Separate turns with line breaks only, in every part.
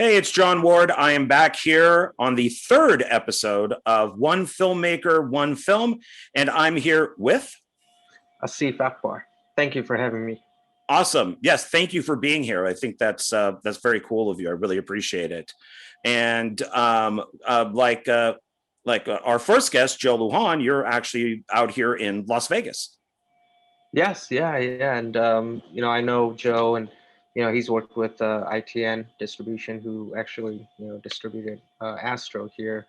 Hey, it's John Ward. I am back here on the third episode of One Filmmaker, One Film, and I'm here with
Asif Akbar. Thank you for having me.
Awesome. Yes, thank you for being here. I think that's very cool of you. I really appreciate it. And our first guest, Joe Lujan, you're actually out here in Las Vegas.
Yes, yeah, and I know Joe, and he's worked with ITN Distribution, who actually distributed Astro here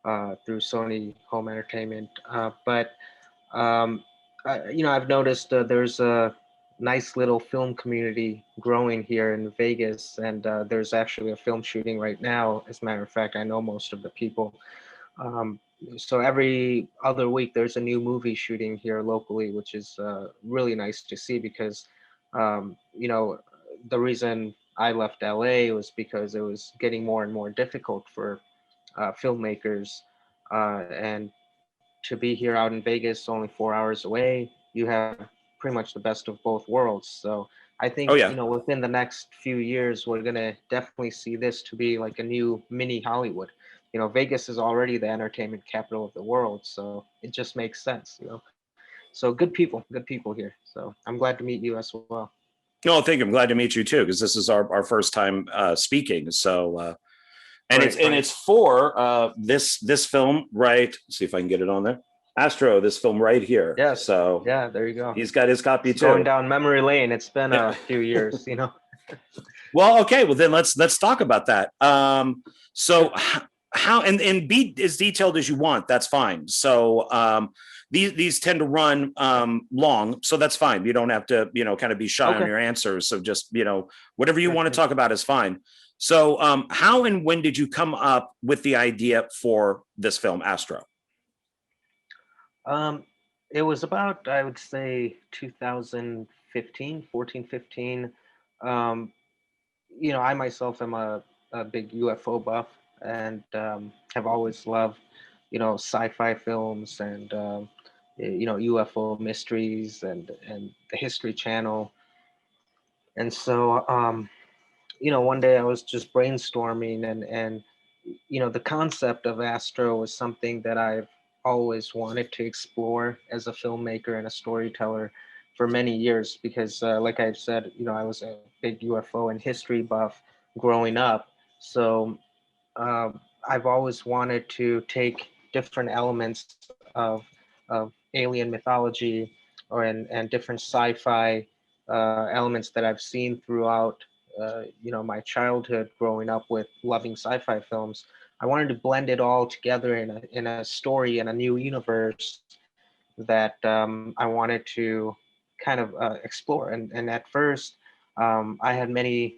through Sony Home Entertainment. But I've noticed there's a nice little film community growing here in Vegas, and there's actually a film shooting right now. As a matter of fact, I know most of the people. Um, so every other week, there's a new movie shooting here locally, which is really nice to see because, um, you know, the reason I left LA was because it was getting more and more difficult for filmmakers. And to be here out in Vegas, only 4 hours away, you have pretty much the best of both worlds. So I
Oh
think,
yeah.
within the next few years, we're going to definitely see this to be like a new mini Hollywood. Vegas is already the entertainment capital of the world. So it just makes sense. So good people here. So I'm glad to meet you as well.
No, thank you. I'm glad to meet you too, because this is our first time speaking. So
Right.
it's for this film, right? Let's see if I can get it on there. Astro, this film right here.
Yes.
So
Yeah, there you go.
he's got his copy
It's
too.
going down memory lane. It's been a few years.
Well, okay. Well, then let's talk about that. So how and be as detailed as you want. That's fine. So these tend to run long, so that's fine. You don't have to kind of be shy on your answers. So just whatever you want to talk about is fine. So how and when did you come up with the idea for this film, Astro?
It was about, I would say, 2015, 14, 15. Um, I myself am a big UFO buff and have always loved, sci-fi films and, UFO mysteries and the History Channel. And so, one day I was just brainstorming and the concept of Astro was something that I've always wanted to explore as a filmmaker and a storyteller for many years because, like I said, I was a big UFO and history buff growing up. So I've always wanted to take different elements of alien mythology and different sci-fi elements that I've seen throughout my childhood growing up with loving sci-fi films. I wanted to blend it all together in a story in a new universe that I wanted to kind of explore. And at first, I had many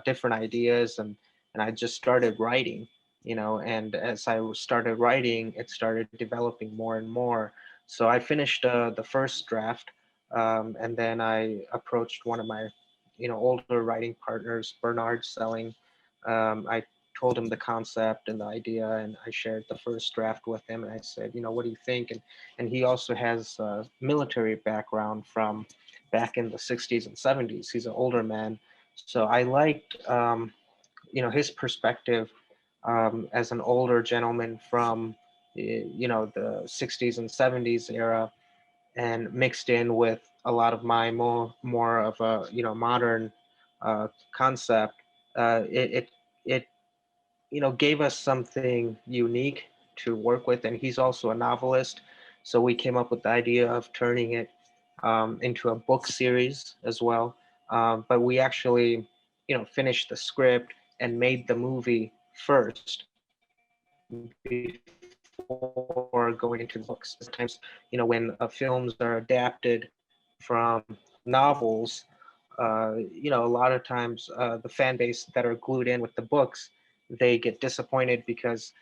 different ideas, and I just started writing. And as I started writing, it started developing more and more. So I finished the first draft, and then I approached one of my older writing partners, Bernard Selling. I told him the concept and the idea, and I shared the first draft with him. And I said, what do you think? And he also has a military background from back in the 60s and 70s. He's an older man, so I liked his perspective as an older gentleman from the 60s and 70s era, and mixed in with a lot of my more of a modern concept. It gave us something unique to work with, and he's also a novelist, so we came up with the idea of turning it into a book series as well. But we actually finished the script and made the movie first before going into the books. Sometimes when films are adapted from novels, a lot of times the fan base that are glued in with the books, they get disappointed because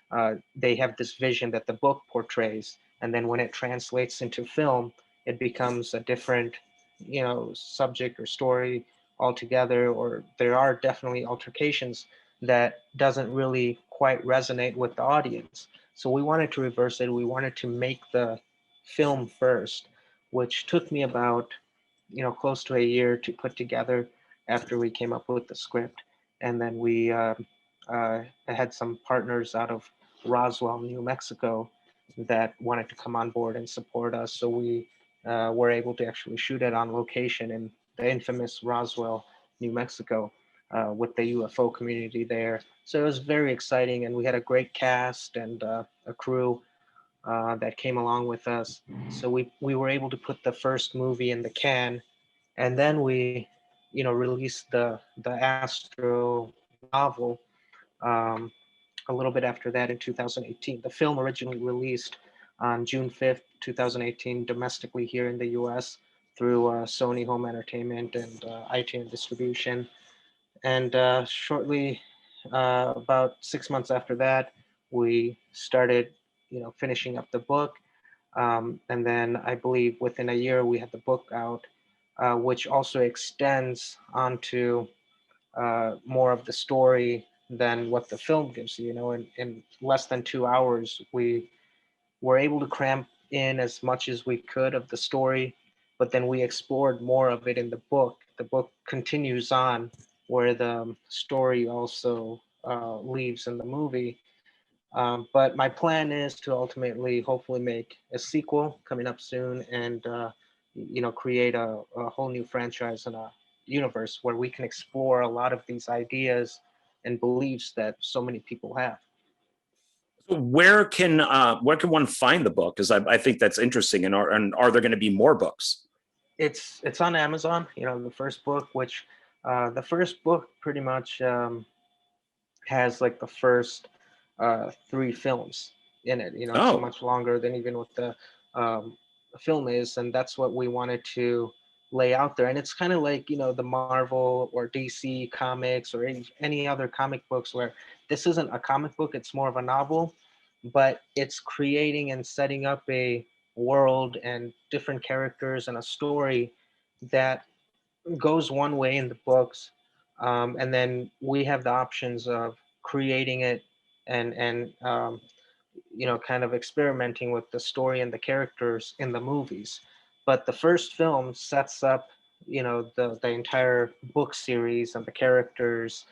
they have this vision that the book portrays, and then when it translates into film, it becomes a different, subject or story altogether, or there are definitely altercations that doesn't really quite resonate with the audience. So we wanted to reverse it. We wanted to make the film first, which took me about close to a year to put together after we came up with the script. And then we I had some partners out of Roswell, New Mexico, that wanted to come on board and support us. So we were able to actually shoot it on location in the infamous Roswell, New Mexico, with the UFO community there. So it was very exciting, and we had a great cast and a crew that came along with us. So we were able to put the first movie in the can, and then we, released the Astro novel um, a little bit after that in 2018. The film originally released on June 5th, 2018, domestically here in the US through Sony Home Entertainment and ITN Distribution. And shortly, about 6 months after that, we started, finishing up the book. And then I believe within a year we had the book out, which also extends onto more of the story than what the film gives you. In less than 2 hours, we were able to cram in as much as we could of the story, but then we explored more of it in the book. The book continues on where the story also leaves in the movie. But my plan is to ultimately, hopefully, make a sequel coming up soon, and create a whole new franchise and a universe where we can explore a lot of these ideas and beliefs that so many people have.
So where can one find the book? Because I think that's interesting. And are there going to be more books?
It's on Amazon. The first book, which the first book pretty much has like the first three films in it. It's
Oh,
much longer than even what um, the film is, and that's what we wanted to lay out there. And it's kind of like the Marvel or DC comics or any other comic books where this isn't a comic book; it's more of a novel, but it's creating and setting up a world and different characters and a story that goes one way in the books, and then we have the options of creating it and kind of experimenting with the story and the characters in the movies. But the first film sets up the entire book series and the characters.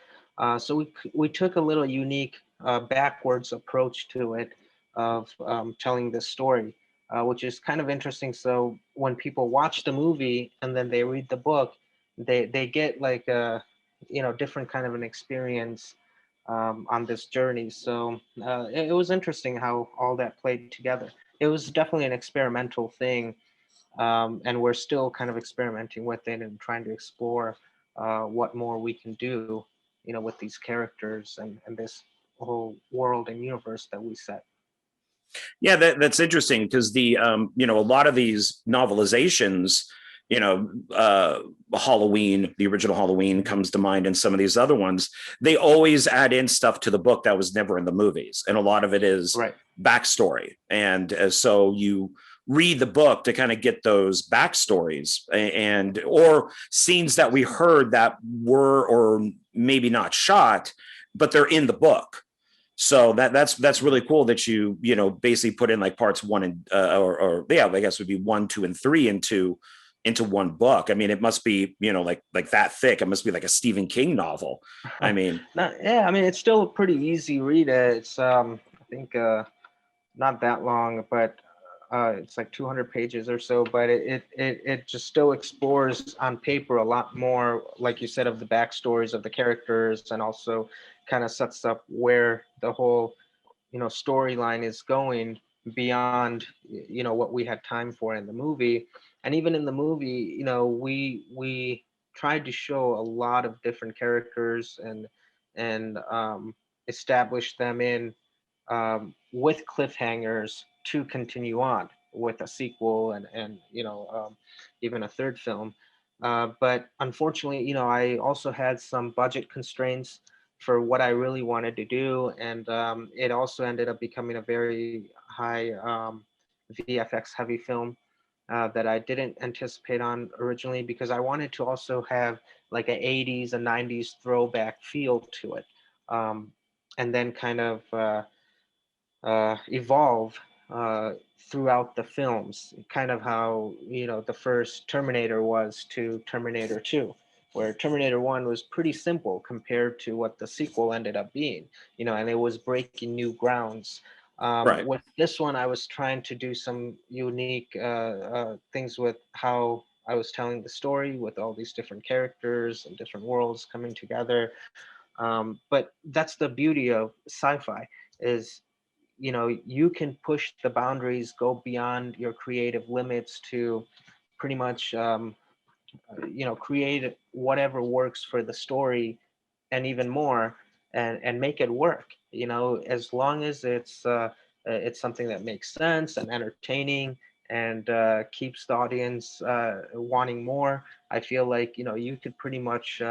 So we took a little unique backwards approach to it of telling this story, which is kind of interesting. So when people watch the movie and then they read the book, they get like a different kind of an experience on this journey. So it was interesting how all that played together. It was definitely an experimental thing, and we're still kind of experimenting with it and trying to explore what more we can do, with these characters and this whole world and universe that we set.
yeah, that's interesting because a lot of these novelizations, Halloween, the original Halloween comes to mind, and some of these other ones, they always add in stuff to the book that was never in the movies, and a lot of it is
Right.
backstory, and so you read the book to kind of get those backstories and or scenes that we heard that were or maybe not shot, but they're in the book. So that's really cool that you basically put in like parts one and or yeah, I guess would be 1, 2, and 3 into one book. I mean, it must be like that thick. It must be like a Stephen King novel. I mean,
Yeah, I mean, it's still a pretty easy read. It's I think not that long, but it's like 200 pages or so. But it just still explores on paper a lot more, like you said, of the backstories of the characters, and also kind of sets up where the whole storyline is going beyond what we had time for in the movie. And even in the movie, we tried to show a lot of different characters and establish them in with cliffhangers to continue on with a sequel and even a third film. But unfortunately, I also had some budget constraints for what I really wanted to do, and it also ended up becoming a very high VFX heavy film that I didn't anticipate on originally, because I wanted to also have like an 80s and 90s throwback feel to it, um, and then kind of evolve throughout the films, kind of how the first Terminator was to Terminator 2. where Terminator 1 was pretty simple compared to what the sequel ended up being, and it was breaking new grounds.
Right.
With this one, I was trying to do some unique things with how I was telling the story, with all these different characters and different worlds coming together. But that's the beauty of sci-fi, is you can push the boundaries, go beyond your creative limits to pretty much create whatever works for the story, and even more, and make it work, as long as it's something that makes sense and entertaining, and keeps the audience wanting more. I feel like you could pretty much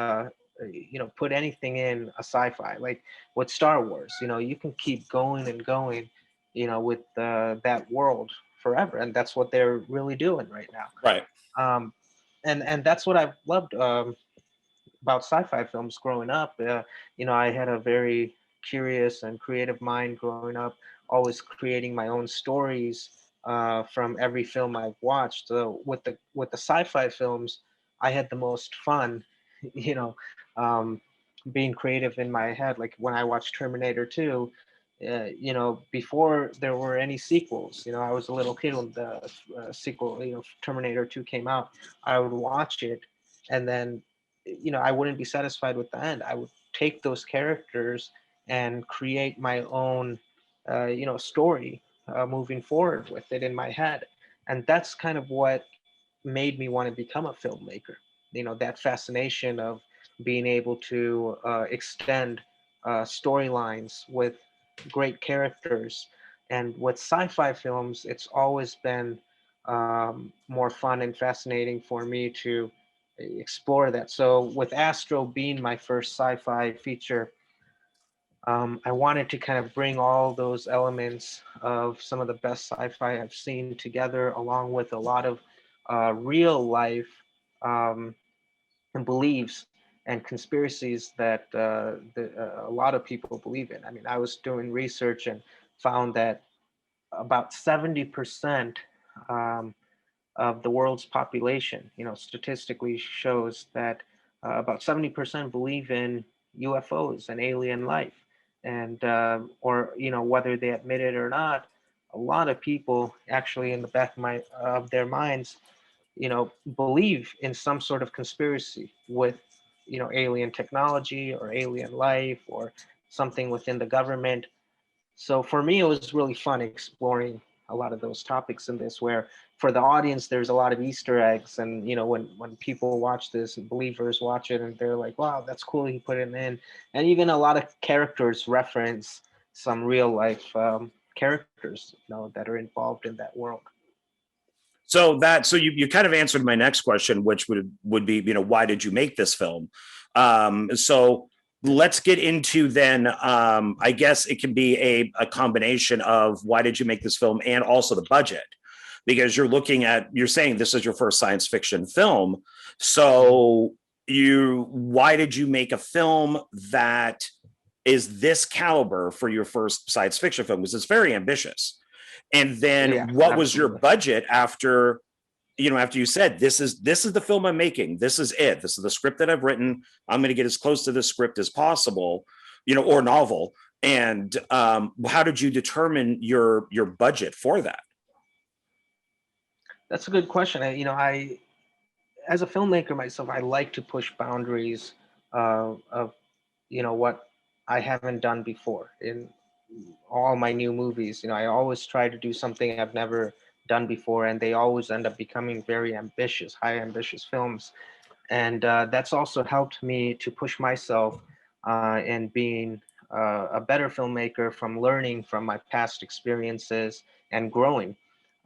put anything in a sci-fi, like with Star Wars. You can keep going and going with that world forever, and that's what they're really doing right now.
Right.
Um, and that's what I've loved about sci-fi films growing up. I had a very curious and creative mind growing up, always creating my own stories from every film I've watched. So with the sci-fi films, I had the most fun, you know, um, being creative in my head. Like when I watched Terminator 2, before there were any sequels, I was a little kid when the sequel, Terminator 2 came out. I would watch it, and then I wouldn't be satisfied with the end. I would take those characters and create my own story moving forward with it in my head. And that's kind of what made me want to become a filmmaker. That fascination of being able to extend storylines with great characters. And with sci-fi films, it's always been more fun and fascinating for me to explore that. So with Astro being my first sci-fi feature, I wanted to kind of bring all those elements of some of the best sci-fi I've seen together, along with a lot of real life um, beliefs and conspiracies that a lot of people believe in. I mean, I was doing research and found that about 70% um, of the world's population, statistically shows that about 70% believe in UFOs and alien life. And, or, whether they admit it or not, a lot of people actually in the back of their minds, believe in some sort of conspiracy with, alien technology or alien life or something within the government. So for me, it was really fun exploring a lot of those topics in this, where for the audience, there's a lot of Easter eggs. And, when people watch this and believers watch it and they're like, wow, that's cool, he put it in. And even a lot of characters reference some real life characters, that are involved in that world.
So you kind of answered my next question, which would be, why did you make this film? So let's get into then, I guess it can be a combination of why did you make this film and also the budget, because you're saying this is your first science fiction film. So why did you make a film that is this caliber for your first science fiction film? Because it's very ambitious. And
Yeah,
then what was your
absolutely.
budget after, after you said, this is the film I'm making, this is it, this is the script that I've written, I'm going to get as close to the script as possible, or novel. And how did you determine your budget for that?
That's a good question. I as a filmmaker myself, I like to push boundaries of what I haven't done before in all my new movies. I always try to do something I've never done before, and they always end up becoming very ambitious, high ambitious films. And that's also helped me to push myself in being a better filmmaker, from learning from my past experiences and growing.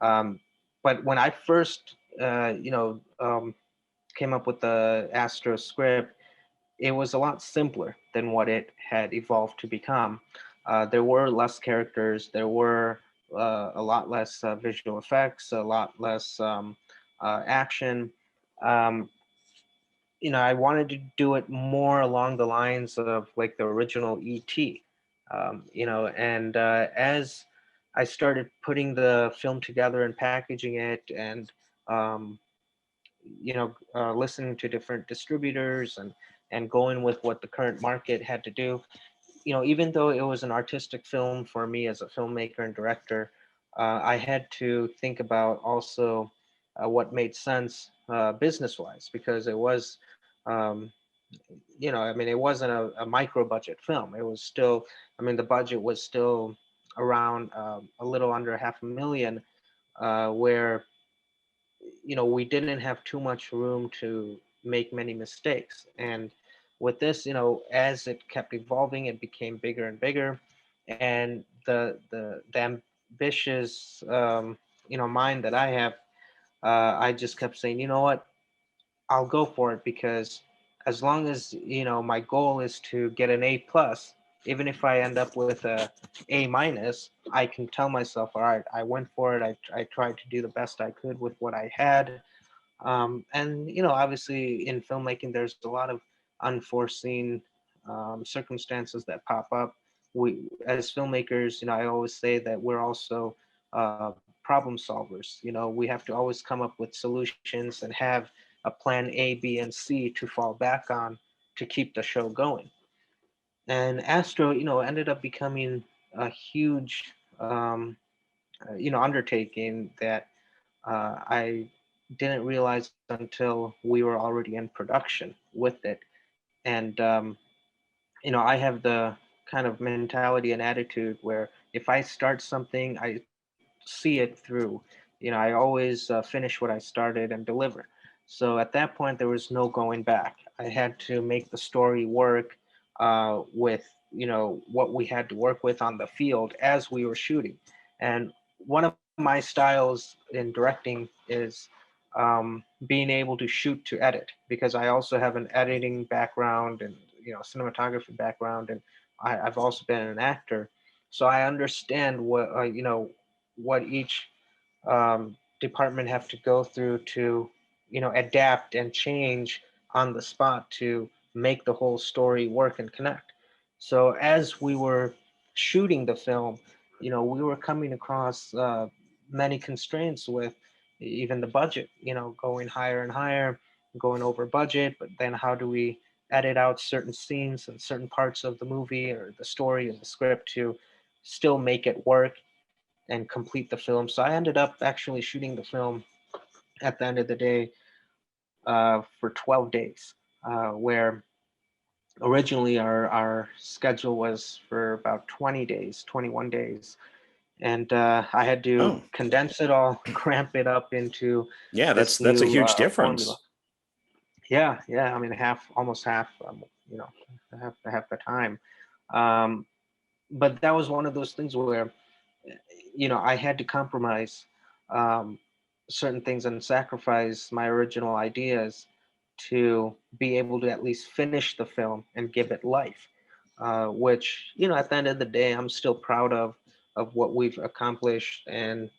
Um, but when I first, came up with the Astro script, it was a lot simpler than what it had evolved to become. There were less characters, there were a lot less visual effects, a lot less action. Um, I wanted to do it more along the lines of like the original ET. And as I started putting the film together and packaging it, and um, listening to different distributors and going with what the current market had to do. Even though it was an artistic film for me as a filmmaker and director, I had to think about also what made sense business wise, because it was, um, I mean, it wasn't a micro budget film. It was still, I mean, the budget was still around a little under 500,000, where we didn't have too much room to make many mistakes. And with this, as it kept evolving, it became bigger and bigger. And the ambitious mind that I have, I just kept saying, you know what, I'll go for it, because as long as my goal is to get an A+, even if I end up with a A-, I can tell myself, all right, I went for it. I tried to do the best I could with what I had. And obviously in filmmaking, there's a lot of unforeseen circumstances that pop up. We, as filmmakers, I always say that we're also problem solvers. We have to always come up with solutions and have a plan A, B, and C to fall back on to keep the show going. And Astro, ended up becoming a huge, undertaking that I didn't realize until we were already in production with it. And, I have the kind of mentality and attitude where if I start something, I see it through. I always finish what I started and deliver. So at that point, there was no going back. I had to make the story work with, what we had to work with on the field as we were shooting. And one of my styles in directing is being able to shoot to edit, because I also have an editing background and cinematography background, and I've also been an actor, so I understand what each department have to go through to adapt and change on the spot to make the whole story work and connect. So as we were shooting the film, we were coming across many constraints with even the budget, going higher and higher, going over budget. But then how do we edit out certain scenes and certain parts of the movie or the story and the script to still make it work and complete the film? So I ended up actually shooting the film at the end of the day for 12 days, where originally our schedule was for about 20 days, 21 days. And I had to
Oh,
condense it all, cramp it up into
yeah,
this
that's a
new
huge
formula.
difference.
Yeah, yeah. I mean, almost half, you know, half the time. Um, but that was one of those things where, I had to compromise um, certain things and sacrifice my original ideas to be able to at least finish the film and give it life. Which, at the end of the day, I'm still proud of what we've accomplished. And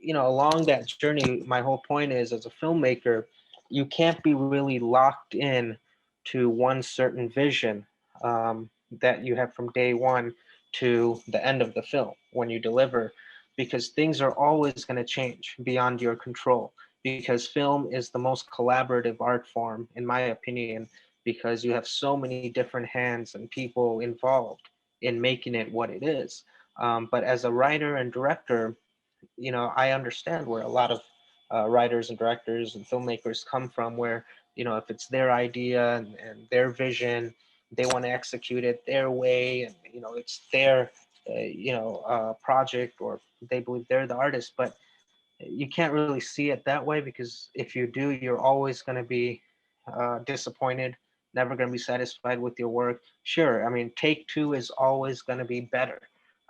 along that journey, my whole point is, as a filmmaker, you can't be really locked in to one certain vision that you have from day one to the end of the film when you deliver, because things are always going to change beyond your control, because film is the most collaborative art form, in my opinion, because you have so many different hands and people involved in making it what it is. But as a writer and director, I understand where a lot of writers and directors and filmmakers come from, where, if it's their idea and their vision, they want to execute it their way, and, it's their, project, or they believe they're the artist. But you can't really see it that way, because if you do, you're always going to be disappointed, never going to be satisfied with your work. Sure, I mean, take two is always going to be better.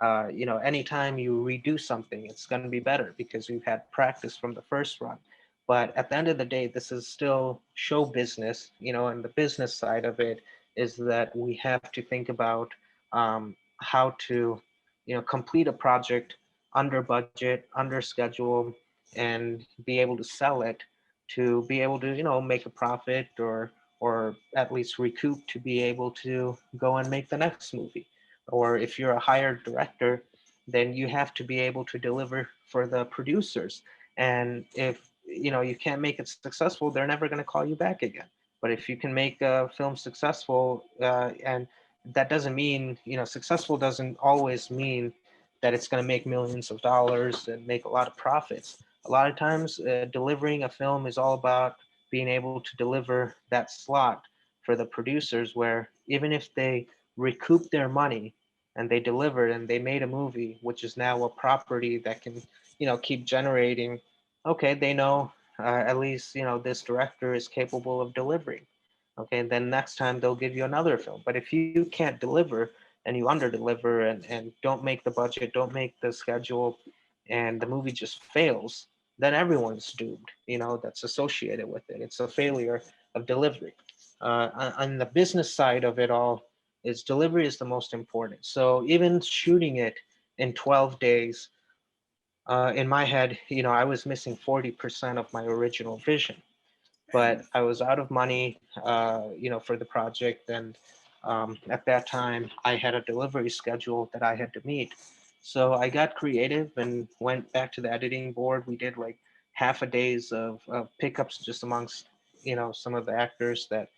Anytime you redo something, it's going to be better because we've had practice from the first run. But at the end of the day, this is still show business, and the business side of it is that we have to think about how to, complete a project under budget, under schedule, and be able to sell it to be able to, make a profit, or at least recoup to be able to go and make the next movie. Or if you're a hired director, then you have to be able to deliver for the producers. And if you can't make it successful, they're never going to call you back again. But if you can make a film successful, and that doesn't mean, successful doesn't always mean that it's going to make millions of dollars and make a lot of profits. A lot of times, delivering a film is all about being able to deliver that slot for the producers, where even if they recoup their money and they delivered and they made a movie, which is now a property that can, keep generating, okay, they know, at least, this director is capable of delivering. Okay, and then next time they'll give you another film. But if you can't deliver and you under deliver, and don't make the budget, don't make the schedule, and the movie just fails, then everyone's doomed, that's associated with it. It's a failure of delivery. On the business side of it all, is delivery is the most important. So even shooting it in 12 days, in my head, I was missing 40% of my original vision, but I was out of money, for the project. And at that time, I had a delivery schedule that I had to meet. So I got creative and went back to the editing board. We did like half a days of pickups just amongst, some of the actors that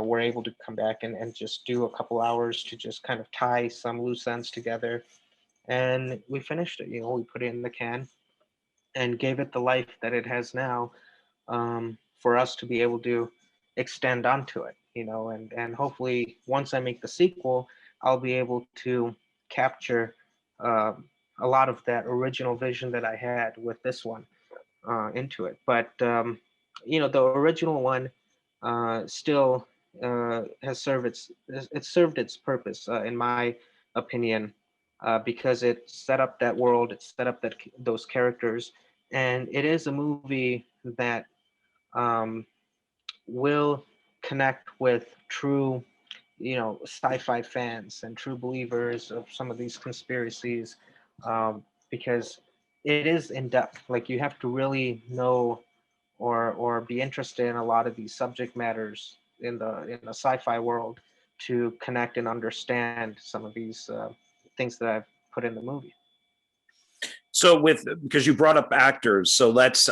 were able to come back and just do a couple hours to just kind of tie some loose ends together. And we finished it. We put it in the can and gave it the life that it has now, for us to be able to extend onto it, and hopefully once I make the sequel, I'll be able to capture uh, a lot of that original vision that I had with this one into it. But the original one still has served its purpose, in my opinion, because it set up that world, it set up those characters, and it is a movie that um, will connect with true, sci-fi fans and true believers of some of these conspiracies, because it is in depth. Like, you have to really know or be interested in a lot of these subject matters in the sci-fi world to connect and understand some of these things that I've put in the movie.
So because you brought up actors, so let's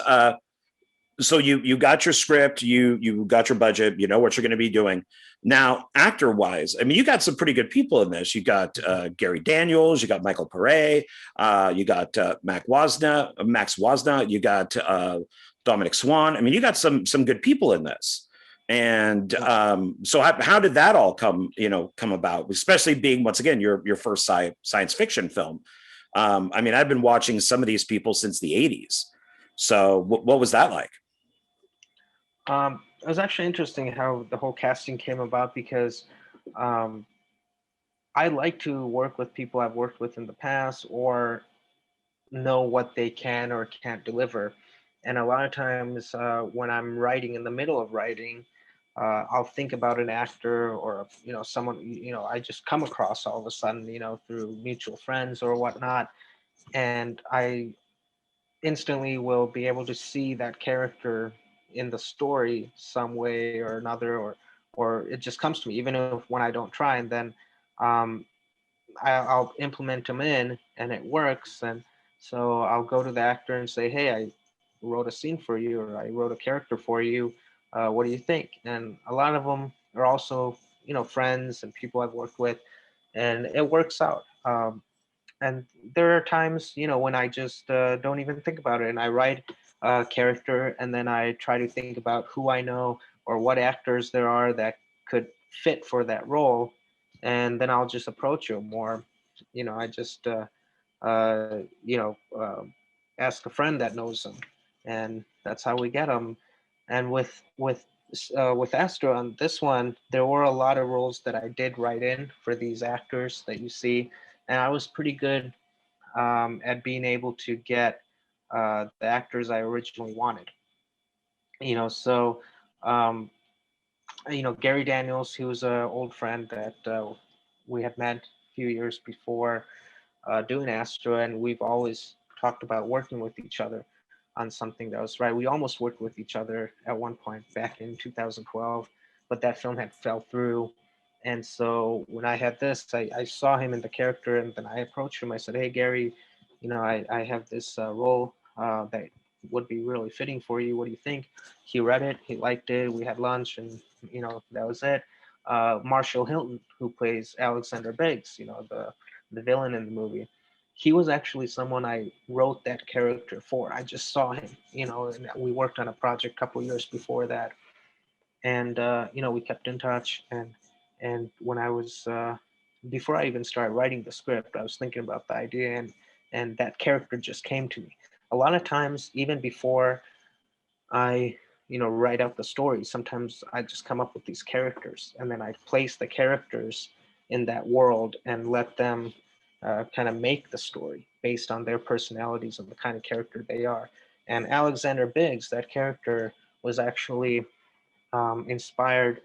so you got your script, you got your budget, you know what you're going to be doing. Now, actor wise, I mean, you got some pretty good people in this. You got Gary Daniels, you got Michael Pare, you got Max Wasna, you got Dominic Swan. I mean, you got some good people in this. And so how did that all come about? Especially being, once again, your first science fiction film. I mean, I've been watching some of these people since the 80s. So what was that like?
It was actually interesting how the whole casting came about, because um, I like to work with people I've worked with in the past, or know what they can or can't deliver. And a lot of times, when I'm writing, in the middle of writing, I'll think about an actor, or someone, I just come across all of a sudden, through mutual friends or whatnot, and I instantly will be able to see that character in the story some way or another, or it just comes to me, even if when I don't try. And then um, I'll implement them in, and it works. And so I'll go to the actor and say, hey, I wrote a scene for you, or I wrote a character for you. What do you think? And a lot of them are also, friends and people I've worked with, and it works out. And there are times, when I just don't even think about it, and I write a character, and then I try to think about who I know or what actors there are that could fit for that role, and then I'll just approach them. Or I just uh, you know ask a friend that knows them, and that's how we get them. And with Astro on this one, there were a lot of roles that I did write in for these actors that you see, and I was pretty good at being able to get the actors I originally wanted. So um, Gary Daniels, he was an old friend that we had met a few years before doing Astro, and we've always talked about working with each other on something that was right. We almost worked with each other at one point back in 2012, but that film had fell through. And so when I had this, I saw him in the character, and then I approached him. I said, "Hey, Gary, I have this role that would be really fitting for you. What do you think? He read it, he liked it. We had lunch, and that was it. Marshall Hilton, who plays Alexander Biggs, the villain in the movie, he was actually someone I wrote that character for. I just saw him, and we worked on a project a couple years before that, and we kept in touch. And when I was before I even started writing the script, I was thinking about the idea, and that character just came to me. A lot of times, even before I write out the story, sometimes I just come up with these characters, and then I place the characters in that world and let them kind of make the story based on their personalities and the kind of character they are. And Alexander Biggs, that character, was actually inspired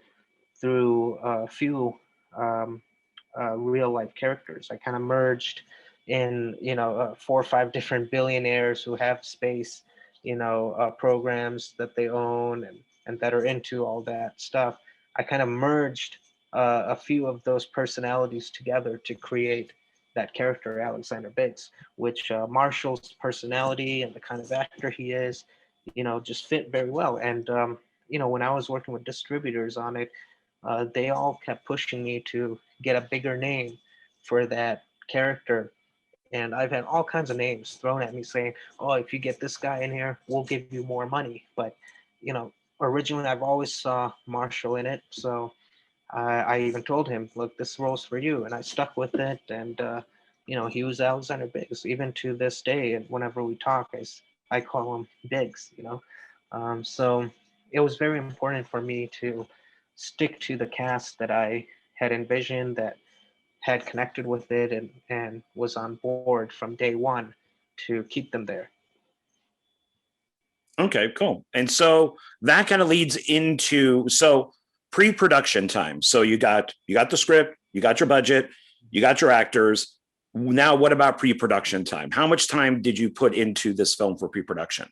through a few um, real life characters. I kind of merged in, 4 or 5 different billionaires who have space, programs that they own, and that are into all that stuff. I kind of merged a few of those personalities together to create that character, Alexander Biggs, which Marshall's personality and the kind of actor he is, just fit very well. And, when I was working with distributors on it, they all kept pushing me to get a bigger name for that character. And I've had all kinds of names thrown at me saying, "Oh, if you get this guy in here, we'll give you more money." But, originally I've always saw Marshall in it. So I even told him, "Look, this role's for you." And I stuck with it. And, he was Alexander Biggs. Even to this day, and whenever we talk, I call him Biggs, So it was very important for me to stick to the cast that I had envisioned, that had connected with it, and was on board from day one to keep them there.
Okay, cool. And so that kind of leads into pre-production time. So you got the script, you got your budget, you got your actors. Now, what about pre-production time? How much time did you put into this film for pre-production?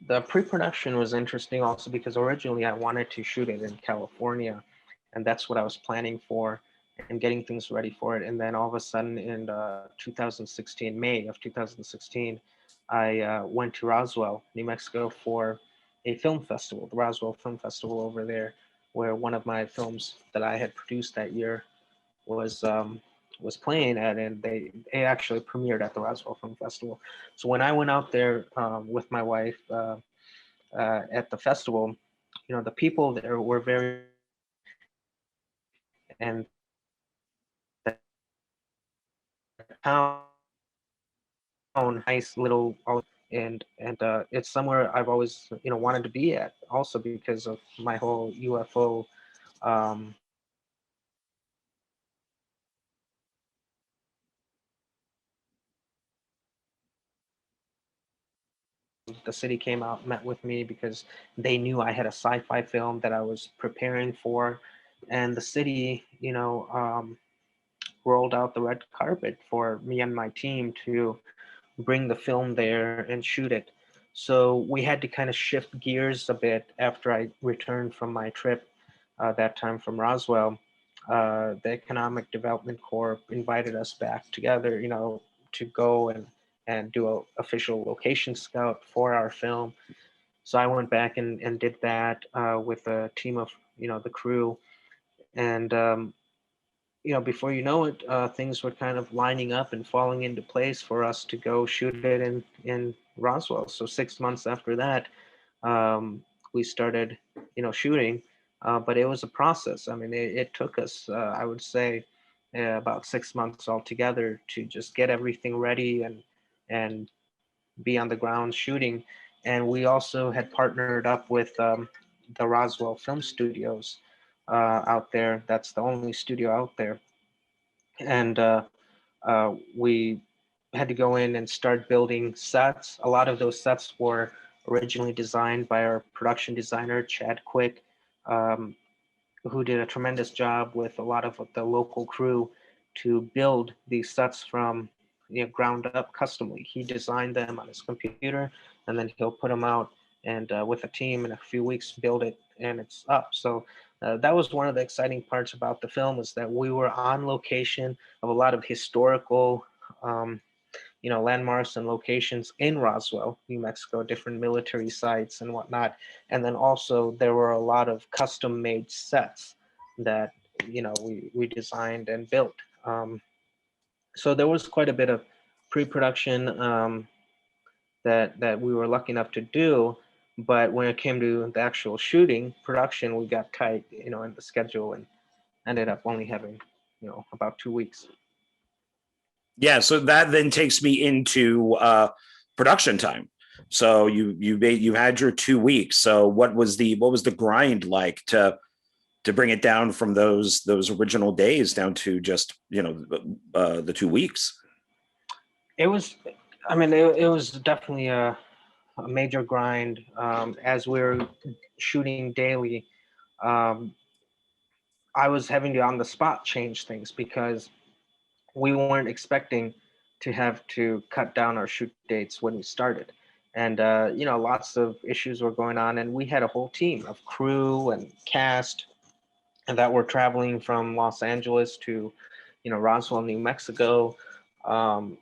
The pre-production was interesting also because originally I wanted to shoot it in California, and that's what I was planning for and getting things ready for it. And then all of a sudden in 2016, May of 2016, I went to Roswell, New Mexico for a film festival, the Roswell Film Festival over there, where one of my films that I had produced that year was was playing at, and they actually premiered at the Roswell Film Festival. So when I went out there with my wife at the festival, the people there were very, and the town, nice little, and it's somewhere I've always wanted to be at, also because of my whole UFO um, the city came out, met with me because they knew I had a sci-fi film that I was preparing for, and the city, rolled out the red carpet for me and my team to bring the film there and shoot it. So we had to kind of shift gears a bit after I returned from my trip, that time from Roswell. The Economic Development Corp invited us back together, to go and do a official location scout for our film. So I went back and did that with a team of, the crew. And before you know it, things were kind of lining up and falling into place for us to go shoot it in Roswell. So 6 months after that, we started, shooting. But it was a process. I mean, it took us, I would say, about 6 months altogether to just get everything ready and be on the ground shooting. And we also had partnered up with the Roswell Film Studios out there. That's the only studio out there, and we had to go in and start building sets. A lot of those sets were originally designed by our production designer, Chad Quick, um, who did a tremendous job with a lot of the local crew to build these sets from ground up customly. He designed them on his computer, and then he'll put them out and with a team in a few weeks build it, and it's up. So that was one of the exciting parts about the film, is that we were on location of a lot of historical um, landmarks and locations in Roswell, New Mexico, different military sites and whatnot. And then also there were a lot of custom made sets that, we designed and built. So there was quite a bit of pre-production that we were lucky enough to do. But when it came to the actual shooting production, we got tight, in the schedule, and ended up only having, about 2 weeks.
Yeah, so that then takes me into production time. So you had your 2 weeks. So what was the grind like to bring it down from those original days down to just the 2 weeks?
It was, I mean, it was definitely a major grind. As we were shooting daily, um, I was having to on the spot change things because we weren't expecting to have to cut down our shoot dates when we started. And, lots of issues were going on. And we had a whole team of crew and cast and that were traveling from Los Angeles to, Roswell, New Mexico. Um,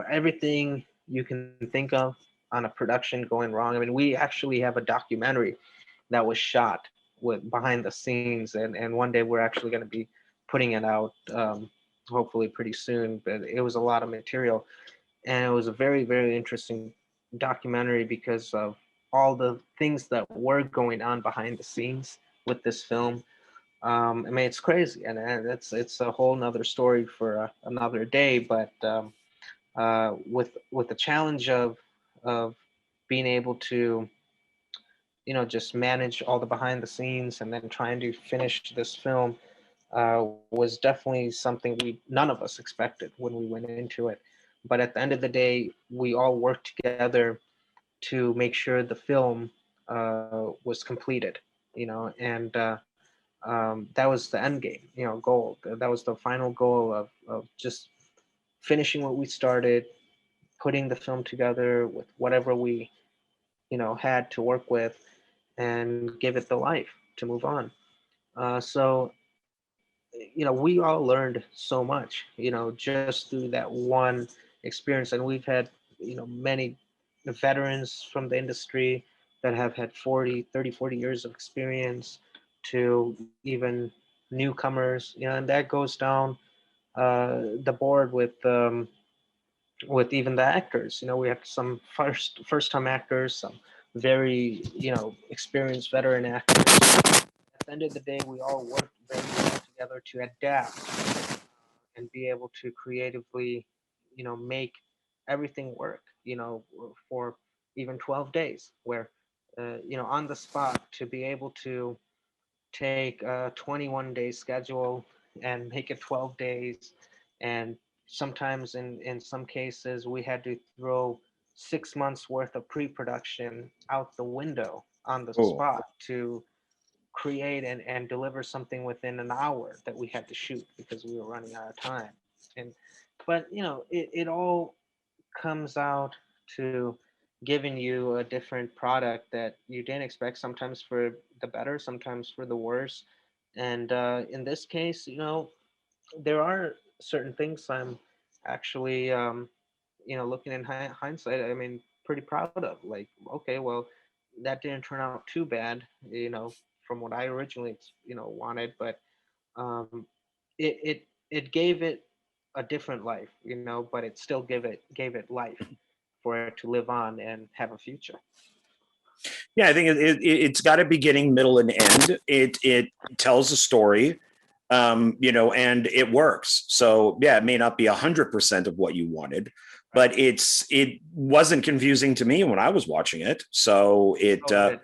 Everything you can think of on a production going wrong. I mean, we actually have a documentary that was shot with behind the scenes, and one day we're actually going to be putting it out, hopefully pretty soon. But it was a lot of material, and it was a very, very interesting documentary because of all the things that were going on behind the scenes with this film. I mean, it's crazy, and it's a whole nother story for another day. But with the challenge of being able to just manage all the behind the scenes and then trying to finish this film was definitely something none of us expected when we went into it. But at the end of the day, we all worked together to make sure the film was completed, and that was the end game, goal. That was the final goal of just finishing what we started, putting the film together with whatever we had to work with, and give it the life to move on. So we all learned so much, just through that one experience. And we've had many veterans from the industry that have had 40 years of experience, to even newcomers, and that goes down the board with even the actors. We have some first time actors, some very experienced veteran actors. At the end of the day, we all work very well together to adapt and be able to creatively make everything work. For even 12 days, where on the spot, to be able to take a 21-day schedule and make it 12 days. And sometimes in some cases we had to throw 6 months worth of pre-production out the window on the
Oh,
spot to create and deliver something within an hour that we had to shoot because we were running out of time. And but it all comes out to giving you a different product that you didn't expect, sometimes for the better, sometimes for the worse. And in this case, there are certain things I'm actually, looking in hindsight, I mean, pretty proud of. Like, okay, well, that didn't turn out too bad, from what I originally, wanted, but it gave it a different life, but it still gave it life for it to live on and have a future.
yeah, I think it's got a beginning, middle, and end. It tells a story, and it works. So yeah, it may not be 100% of what you wanted, but it wasn't confusing to me when I was watching it. So
Good.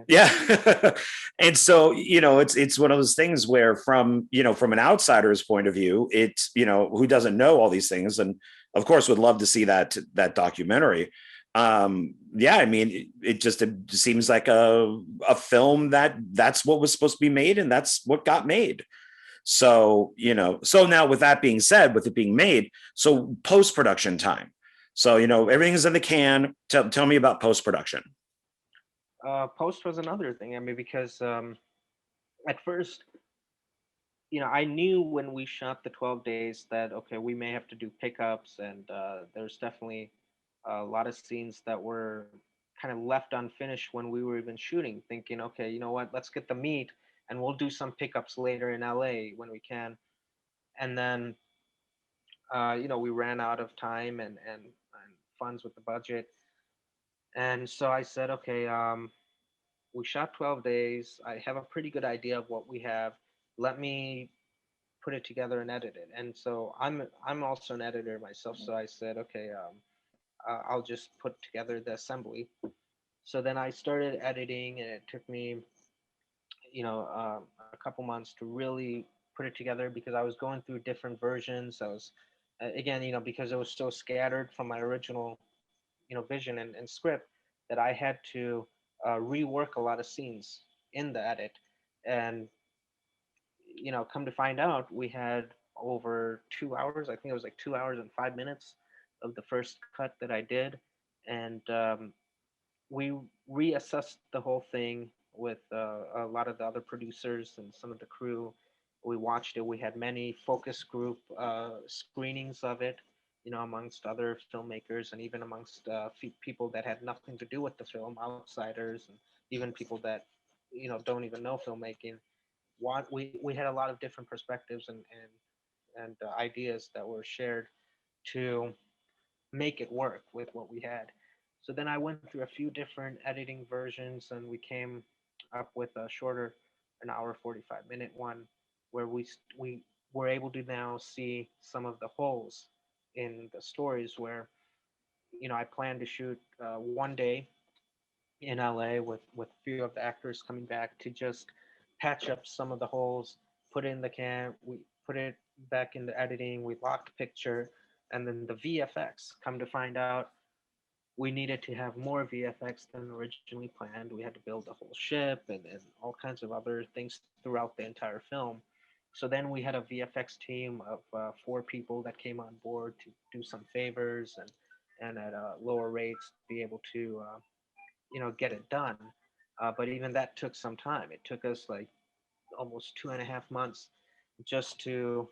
yeah. And so, it's one of those things where from an outsider's point of view, it's, who doesn't know all these things, and of course would love to see that documentary. Yeah, I mean, it just seems like a film that's what was supposed to be made, and that's what got made. So, so now with that being said, with it being made, so post-production time. So, everything's in the can. Tell me about post-production.
Post was another thing. I mean, because at first I knew when we shot the 12 days that, okay, we may have to do pickups, and there's definitely a lot of scenes that were kind of left unfinished when we were even shooting, thinking, okay, you know what, let's get the meat and we'll do some pickups later in LA when we can. And then, we ran out of time and funds with the budget. And so I said, okay, we shot 12 days. I have a pretty good idea of what we have. Let me put it together and edit it. And so I'm also an editor myself. So I said, okay, I'll just put together the assembly. So then I started editing, and it took me, a couple months to really put it together because I was going through different versions. I was, again, because it was so scattered from my original, vision and script, that I had to rework a lot of scenes in the edit. And come to find out, we had over 2 hours. I think it was like 2 hours and 5 minutes of the first cut that I did, and we reassessed the whole thing with a lot of the other producers and some of the crew. We watched it. We had many focus group screenings of it, amongst other filmmakers and even amongst people that had nothing to do with the film, outsiders, and even people that don't even know filmmaking. We had a lot of different perspectives and ideas that were shared to make it work with what we had. So then I went through a few different editing versions, and we came up with a shorter, an hour 45-minute one, where we were able to now see some of the holes in the stories where I planned to shoot 1 day in LA with a few of the actors coming back to just patch up some of the holes, put in the we put it back in the editing, we locked the picture, and then the VFX. Come to find out, we needed to have more VFX than originally planned. We had to build the whole ship and all kinds of other things throughout the entire film. So then we had a VFX team of 4 people that came on board to do some favors and at lower rates be able to get it done. But even that took some time. It took us like almost 2.5 months just to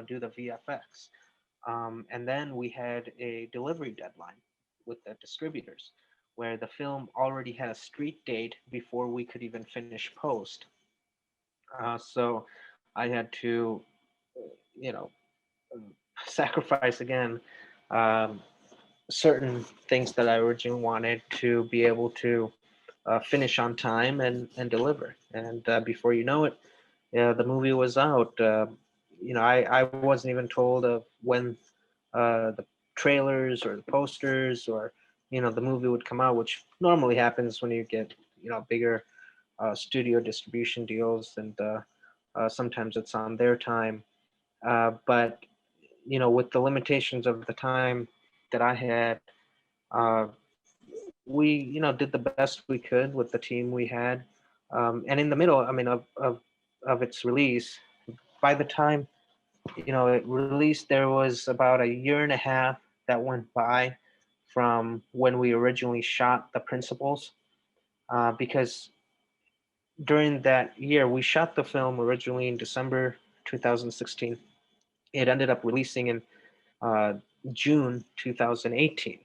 do the VFX. And then we had a delivery deadline with the distributors where the film already had a street date before we could even finish post. So I had to, you know, sacrifice again um, certain things that I originally wanted to be able to finish on time and deliver. And before you know it, the movie was out. I wasn't even told of when the trailers or the posters or the movie would come out, which normally happens when you get bigger studio distribution deals, and sometimes it's on their time. But with the limitations of the time that I had, uh, we did the best we could with the team we had. And in the middle, I mean, of its release, by the time it released, there was about a year and a half that went by from when we originally shot the principals, because during that year we shot the film originally in December 2016. It ended up releasing in uh, June 2018.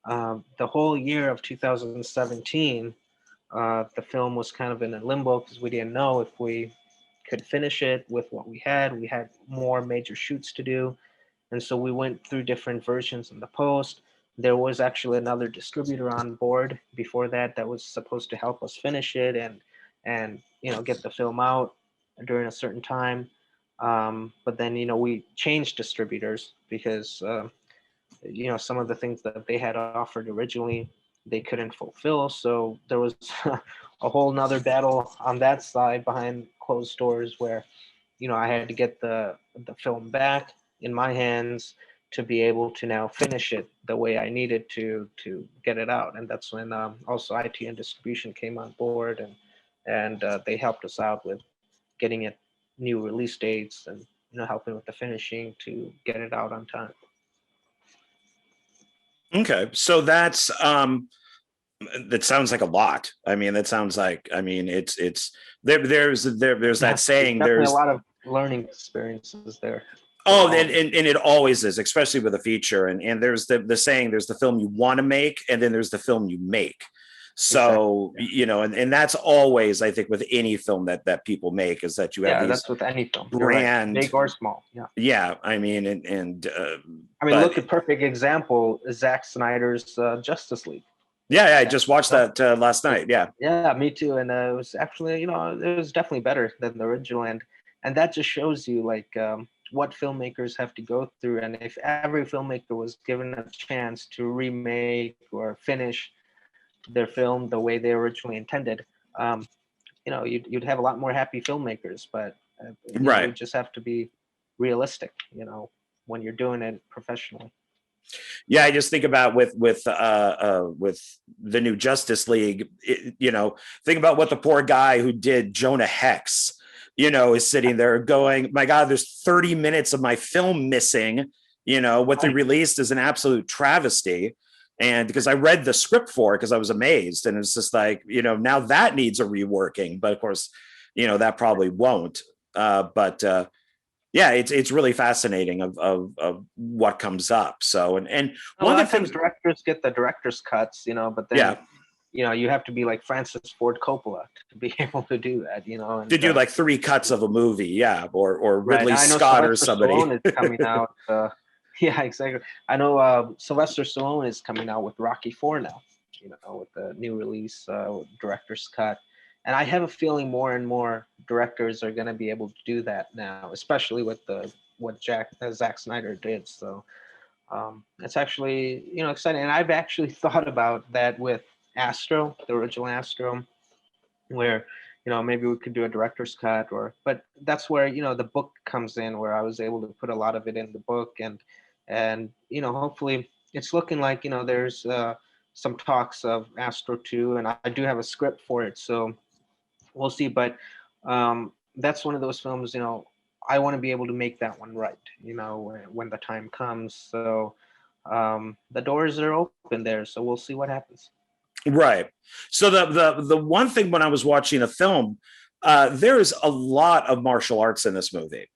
The whole year of 2017, the film was kind of in a limbo because we didn't know if we could finish it with what we had. We had more major shoots to do. And so we went through different versions in the post. There was actually another distributor on board before that was supposed to help us finish it and get the film out during a certain time. But then we changed distributors because some of the things that they had offered originally they couldn't fulfill. So there was a whole nother battle on that side behind closed doors where I had to get the film back in my hands to be able to now finish it the way I needed to get it out. And that's when also IT and distribution came on board, and they helped us out with getting it new release dates and helping with the finishing to get it out on time.
Okay, so that sounds like a lot. I mean, that sounds like, I mean, it's there's
Yeah,
that saying,
definitely a
there's
lot of learning experiences there.
Oh, and it always is, especially with a feature. And there's the saying, there's the film you want to make, and then there's the film you make. So,
Exactly.
you know, and that's always, I think, with any film that people make, is that you have these
That's with any film. You're right,
brand,
big or small. Yeah.
yeah, I mean,
I mean,
but
look at perfect example, Zack Snyder's Justice League.
yeah, I just watched that last night. Yeah.
Yeah, me too. And it was actually, it was definitely better than the original. And that just shows you like what filmmakers have to go through. And if every filmmaker was given a chance to remake or finish their film the way they originally intended, you'd have a lot more happy filmmakers. But you
Right.
just have to be realistic, when you're doing it professionally.
Yeah, I just think about with the new Justice League, think about what the poor guy who did Jonah Hex, is sitting there going, my God, there's 30 minutes of my film missing. What they released is an absolute travesty. And because I read the script for it, because I was amazed, and it's just like, now that needs a reworking, but of course, that probably won't. But yeah, it's really fascinating of what comes up. So and one of the things,
directors get the director's cuts, but then you have to be like Francis Ford Coppola to be able to do that, and
to do like 3 cuts of a movie, yeah, or Ridley
I know
Scott or
Sylvester
somebody.
Stallone is coming out. Yeah, exactly. I know Sylvester Stallone is coming out with Rocky 4 now, with the new release, director's cut. And I have a feeling more and more directors are going to be able to do that now, especially with what Zack Snyder did. So it's actually, exciting. And I've actually thought about that with Astro, the original Astro, where, maybe we could do a director's cut but that's where, the book comes in, where I was able to put a lot of it in the book. And hopefully it's looking like, there's some talks of Astro 2, and I do have a script for it. So we'll see. But that's one of those films, I want to be able to make that one right, when the time comes. So the doors are open there. So we'll see what happens.
Right. So the one thing, when I was watching the film, there is a lot of martial arts in this movie.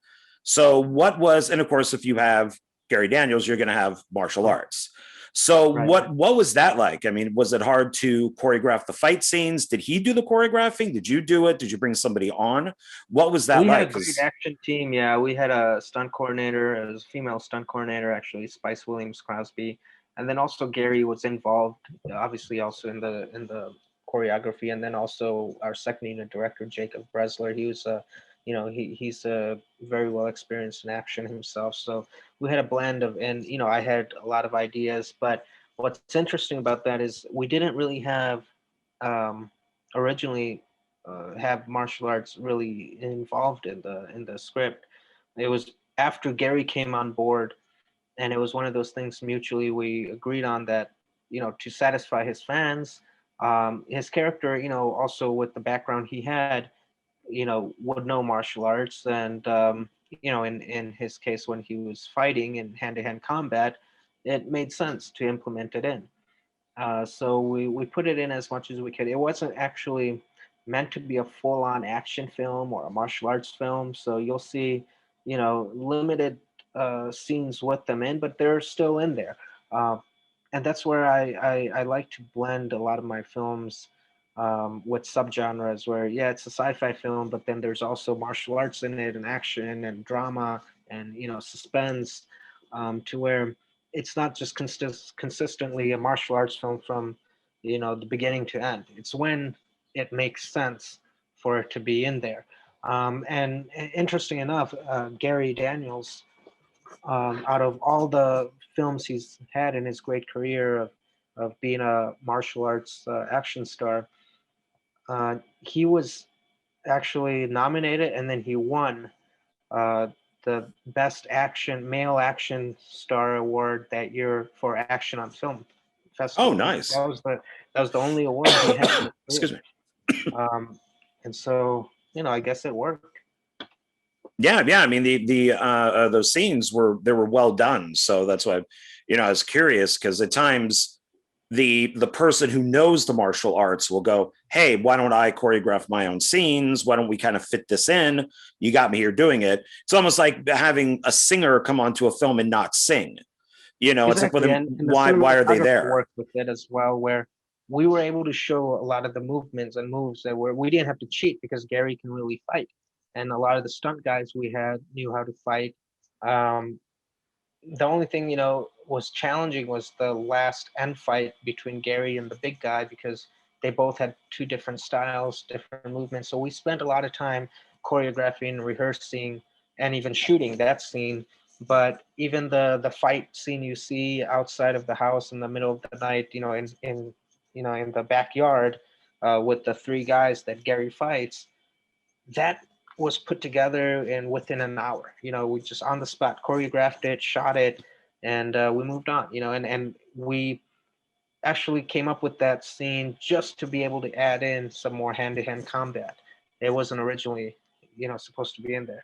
So and of course, if you have Gary Daniels, you're going to have martial arts. So
Right.
what was that like? I mean, was it hard to choreograph the fight scenes? Did he do the choreographing? Did you do it? Did you bring somebody on? What was that
We had
like?
a great action team. Yeah, we had a stunt coordinator. It was a female stunt coordinator, actually, Spice Williams Crosby, and then also Gary was involved, obviously, also in the choreography, and then also our second unit director, Jacob Bresler. He was he's a very well experienced in action himself. So we had a blend and I had a lot of ideas. But what's interesting about that is we didn't really have originally have martial arts really involved in the script. It was after Gary came on board, and it was one of those things mutually we agreed on, that to satisfy his fans, his character, also with the background he had, would know martial arts. And in his case, when he was fighting in hand-to-hand combat, it made sense to implement it in. So we put it in as much as we could. It wasn't actually meant to be a full-on action film or a martial arts film. So you'll see, limited scenes with them in, but they're still in there. And that's where I like to blend a lot of my films with subgenres, where, yeah, it's a sci-fi film, but then there's also martial arts in it, and action and drama and, suspense, to where it's not just consistently a martial arts film from, the beginning to end. It's when it makes sense for it to be in there. And interesting enough, Gary Daniels, out of all the films he's had in his great career of being a martial arts action star, he was actually nominated, and then he won uh, the best male action star award that year for action on film
Oh,
festival.
nice.
That was the only award he had.
Excuse me.
And so, I guess it worked.
Yeah. I mean, the those scenes were well done. So that's why, I was curious, because at times, the person who knows the martial arts will go, hey, why don't I choreograph my own scenes? Why don't we kind of fit this in? You got me here doing it. It's almost like having a singer come onto a film and not sing. It's like, well,
Exactly,
then
and the
why are they
cinematographer
there?
worked with it as well, where we were able to show a lot of the movements and moves that were we didn't have to cheat because Gary can really fight, and a lot of the stunt guys we had knew how to fight. Um, the only thing was challenging was the last end fight between Gary and the big guy because they both had two different styles, different movements. So we spent a lot of time choreographing, rehearsing, and even shooting that scene. But even the fight scene you see outside of the house in the middle of the night, in the backyard, with the three guys that Gary fights, that was put together in within an hour. We just on the spot choreographed it, shot it, and we moved on. And we actually came up with that scene just to be able to add in some more hand-to-hand combat. It wasn't originally, supposed to be in there.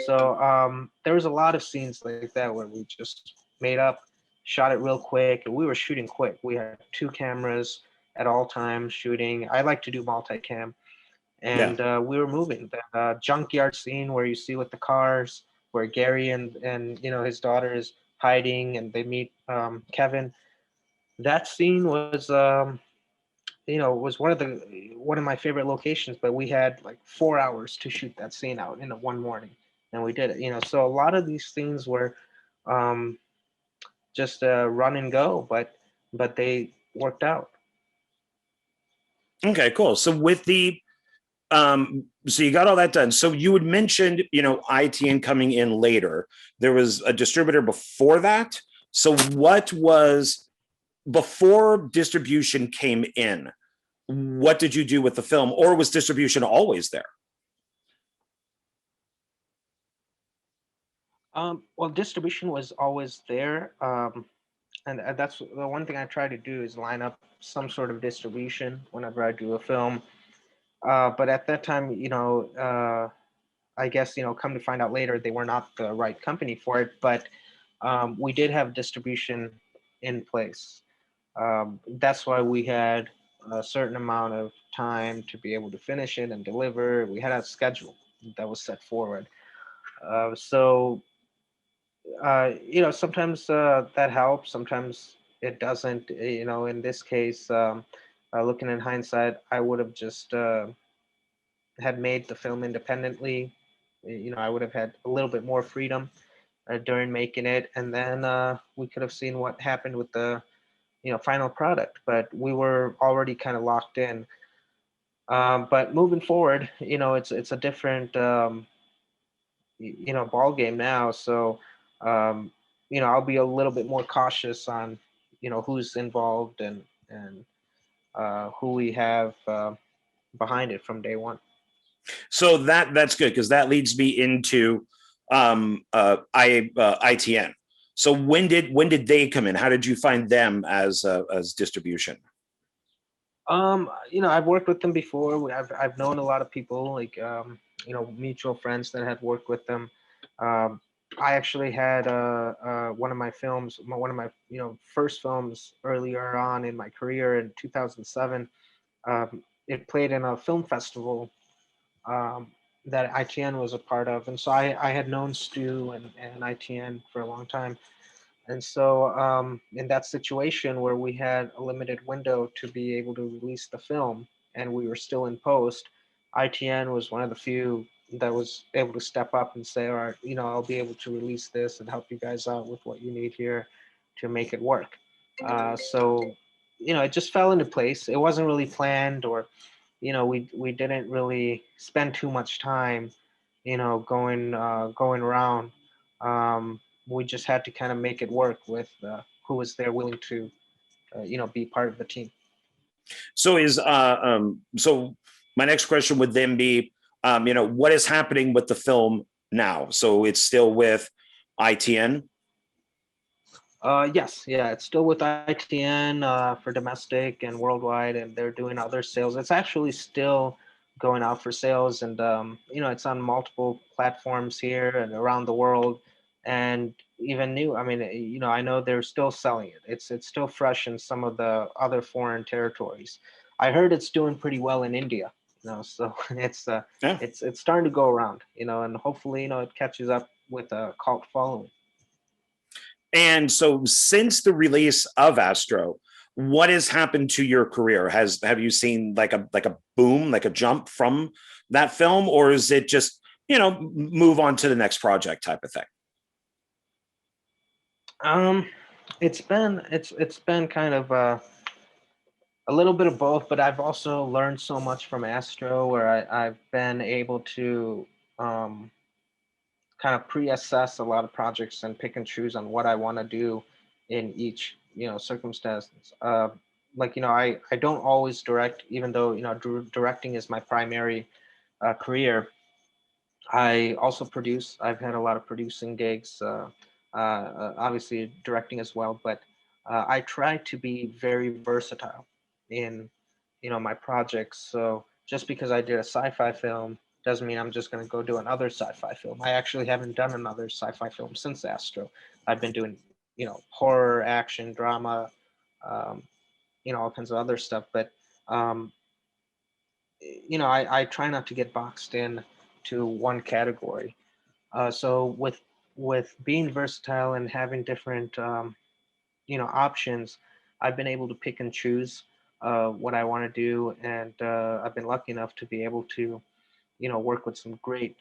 So there was a lot of scenes like that where we just made up, shot it real quick, and we were shooting quick. We had two cameras at all times shooting. I like to do multicam,
Yeah.
and we were moving. The junkyard scene where you see with the cars, where Gary and his daughter is hiding, and they meet Kevin. That scene was one of my favorite locations. But we had like 4 hours to shoot that scene out in one morning, and we did it. So a lot of these scenes were um, just run and go, but they worked out.
Okay, cool. So with the so you got all that done. So you had mentioned, ITN coming in later. There was a distributor before that. So what was before distribution came in? What did you do with the film, or was distribution always there?
Well, distribution was always there. And that's the one thing I try to do is line up some sort of distribution whenever I do a film. But at that time, I guess come to find out later, they were not the right company for it. But we did have distribution in place. That's why we had a certain amount of time to be able to finish it and deliver. We had a schedule that was set forward. So sometimes that helps, sometimes it doesn't. In this case, looking in hindsight, I would have just had made the film independently. I would have had a little bit more freedom during making it, and then we could have seen what happened with the final product. But we were already kind of locked in. But moving forward, it's a different ball game now. So I'll be a little bit more cautious on who's involved and who we have behind it from day one.
So that's good because that leads me into ITN. So when did they come in? How did you find them as distribution?
I've worked with them before. I've known a lot of people, like mutual friends that had worked with them. Um, I actually had one of my films, one of my first films earlier on in my career in 2007. It played in a film festival um, that ITN was a part of, and so I had known Stu and ITN for a long time. And so, in that situation where we had a limited window to be able to release the film and we were still in post, ITN was one of the few that was able to step up and say, all right, I'll be able to release this and help you guys out with what you need here to make it work. So, it just fell into place. It wasn't really planned, or, we didn't really spend too much time, going around. We just had to kind of make it work with who was there willing to, be part of the team.
So my next question would then be, what is happening with the film now? So it's still with ITN.
Yes, yeah, it's still with ITN for domestic and worldwide, and they're doing other sales. It's actually still going out for sales, and it's on multiple platforms here and around the world. And even new. I mean, I know they're still selling it. It's still fresh in some of the other foreign territories. I heard it's doing pretty well in India. So
Yeah.
it's starting to go around. And hopefully, it catches up with a cult following.
And so since the release of Astro, what has happened to your career? Have you seen like a boom, like a jump from that film, or is it just, move on to the next project type of thing?
Um, it's been kind of a little bit of both, but I've also learned so much from Astro, where I've been able to um, kind of pre-assess a lot of projects and pick and choose on what I want to do in each circumstance. I don't always direct, even though directing is my primary career. I also produce. I've had a lot of producing gigs, obviously directing as well, but I try to be very versatile in my projects. So just because I did a sci-fi film doesn't mean I'm just going to go do another sci-fi film. I actually haven't done another sci-fi film since Astro. I've been doing horror, action, drama, um, all kinds of other stuff. But um, I try not to get boxed in to one category. So with being versatile and having different options, I've been able to pick and choose what I want to do, and I've been lucky enough to be able to work with some great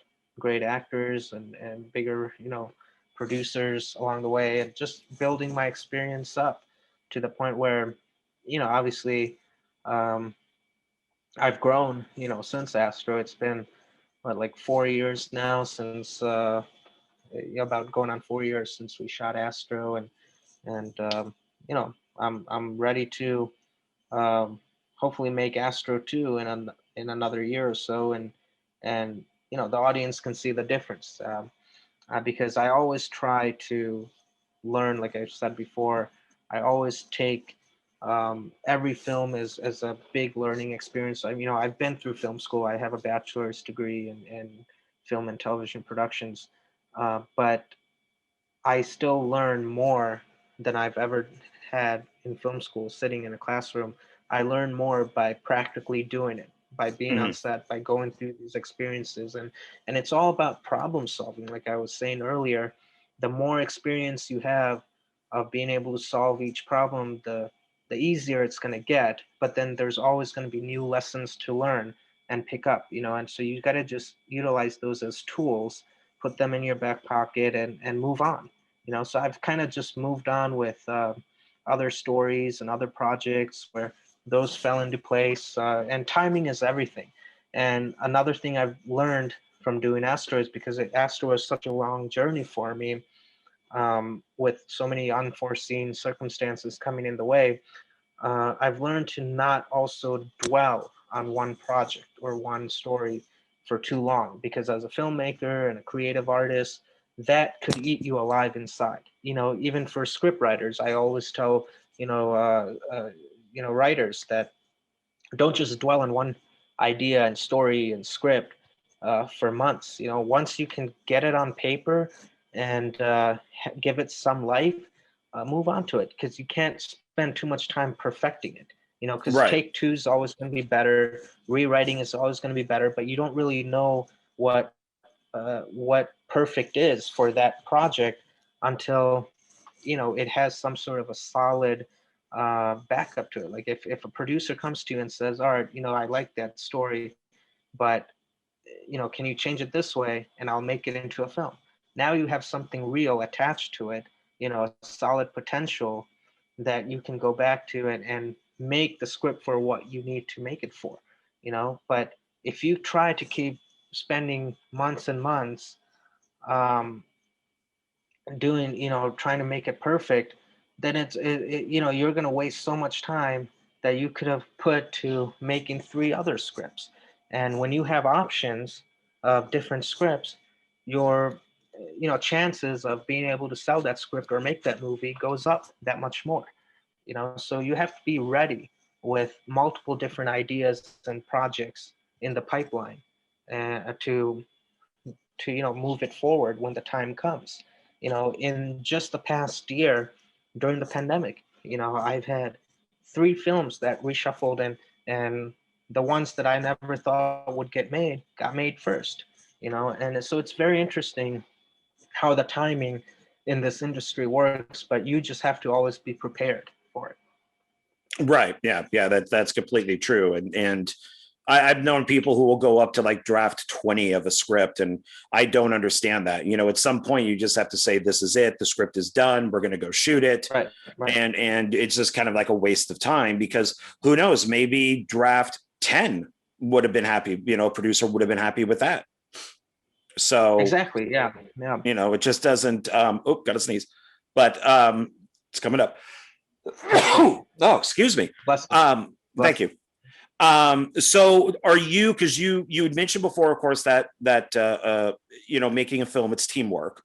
actors and bigger producers along the way, and just building my experience up to the point where obviously um, I've grown since Astro. It's been what, like 4 years now since about going on 4 years since we shot Astro, and I'm ready to hopefully make Astro 2 in another year or so, and the audience can see the difference, because I always try to learn. Like I said before, I always take every film as a big learning experience. I've been through film school. I have a bachelor's degree in film and television productions, but I still learn more than I've ever had in film school sitting in a classroom. I learn more by practically doing it, by being on
Mm-hmm.
set, by going through these experiences, and it's all about problem solving. Like I was saying earlier, the more experience you have of being able to solve each problem, the easier it's going to get. But then there's always going to be new lessons to learn and pick up, and so you got to just utilize those as tools, put them in your back pocket, and move on. So I've kind of just moved on with other stories and other projects where those fell into place, and timing is everything. And another thing I've learned from doing Astro is, because Astro was such a long journey for me, with so many unforeseen circumstances coming in the way, I've learned to not also dwell on one project or one story for too long, because as a filmmaker and a creative artist, that could eat you alive inside. Even for script writers, I always tell writers that don't just dwell on one idea and story and script for months. Once you can get it on paper and give it some life, move on to it, because you can't spend too much time perfecting it. Because
Right.
take two is always going to be better, rewriting is always going to be better, but you don't really know what perfect is for that project until it has some sort of a solid backup to it. Like if a producer comes to you and says, all right, I like that story, but can you change it this way and I'll make it into a film. Now you have something real attached to it, a solid potential that you can go back to and make the script for what you need to make it for. But if you try to keep spending months and months um, doing, trying to make it perfect, then you're going to waste so much time that you could have put to making three other scripts. And when you have options of different scripts, your chances of being able to sell that script or make that movie goes up that much more. So you have to be ready with multiple different ideas and projects in the pipeline, to move it forward when the time comes. In just the past year during the pandemic, I've had 3 films that reshuffled, and the ones that I never thought would get made got made first. And so it's very interesting how the timing in this industry works, but you just have to always be prepared for it.
Right. Yeah. Yeah. That's completely true. And I've known people who will go up to like draft 20 of a script, and I don't understand that. At some point you just have to say, this is it. The script is done. We're going to go shoot it.
Right, right.
And it's just kind of like a waste of time, because who knows, maybe draft 10 would have been happy, producer would have been happy with that. So
Exactly. Yeah. Yeah.
it just doesn't, got to sneeze, but it's coming up. Oh, excuse me.
Bless
Thank you. So are you, because you had mentioned before, of course, that making a film, it's teamwork.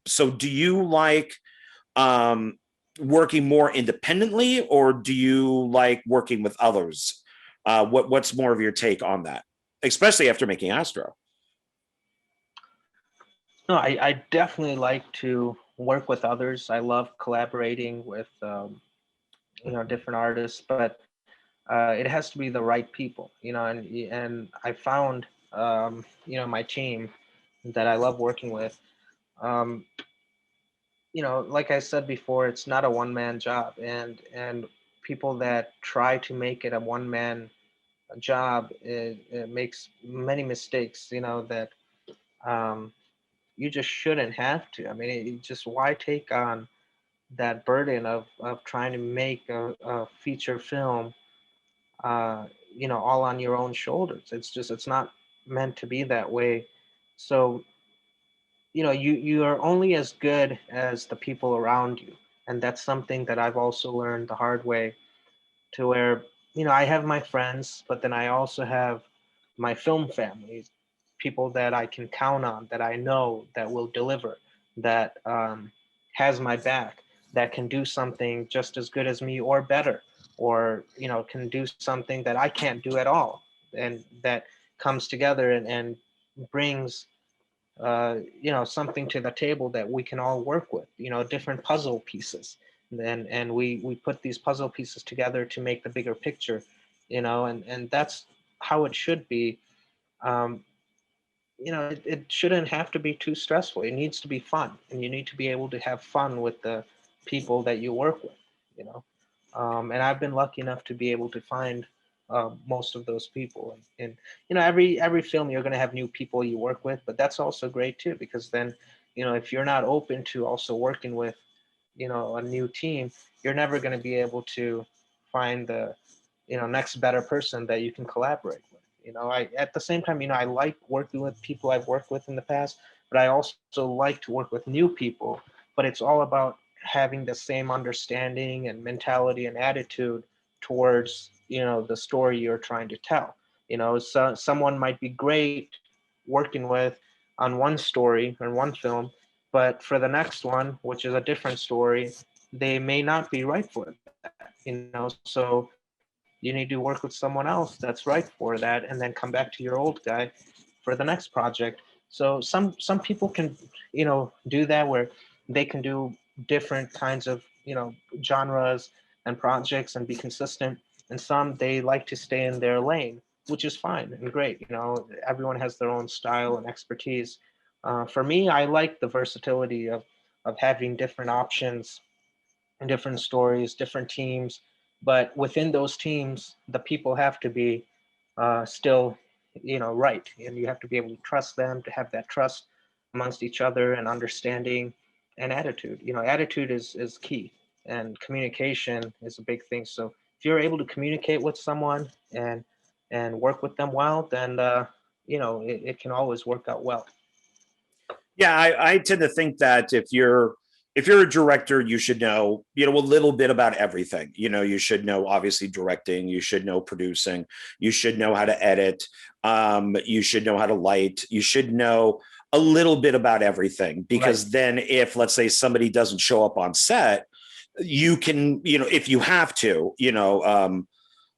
So do you like working more independently, or do you like working with others? What's more of your take on that, especially after making Astro?
No, I definitely like to work with others. I love collaborating with different artists, but it has to be the right people, and I found my team that I love working with. Um, like I said before, it's not a one-man job, and people that try to make it a one-man job, it makes many mistakes, that um, you just shouldn't have to. I mean, just why take on that burden of trying to make a feature film, all on your own shoulders. It's not meant to be that way. So, you are only as good as the people around you. And that's something that I've also learned the hard way, to where, I have my friends, but then I also have my film family, people that I can count on, that I know that will deliver, that has my back, that can do something just as good as me or better, or, can do something that I can't do at all. And that comes together and brings something to the table that we can all work with, different puzzle pieces. And we put these puzzle pieces together to make the bigger picture, and that's how it should be. Um, it shouldn't have to be too stressful. It needs to be fun, and you need to be able to have fun with the people that you work with, you know. And I've been lucky enough to be able to find most of those people. And every film you're going to have new people you work with, but that's also great too, because then, if you're not open to also working with, a new team, you're never going to be able to find the, next better person that you can collaborate with. I at the same time, I like working with people I've worked with in the past, but I also like to work with new people. But it's all about having the same understanding and mentality and attitude towards, the story you're trying to tell. So someone might be great working with on one story or one film, but for the next one, which is a different story, they may not be right for that. So you need to work with someone else that's right for that, and then come back to your old guy for the next project. So some people can, do that, where they can do different kinds of, genres and projects and be consistent. And some, they like to stay in their lane, which is fine and great. Everyone has their own style and expertise. For me, I like the versatility of having different options and different stories, different teams. But within those teams, the people have to be still, right. And you have to be able to trust them, to have that trust amongst each other, and understanding and attitude. Attitude is key, and communication is a big thing. So if you're able to communicate with someone and work with them well, then it can always work out well.
Yeah, I tend to think that if you're a director, you should know, a little bit about everything. You should know, obviously, directing, you should know producing, you should know how to edit, you should know how to light, you should know a little bit about everything, because
Right.
then if, let's say, somebody doesn't show up on set, you can, if you have to,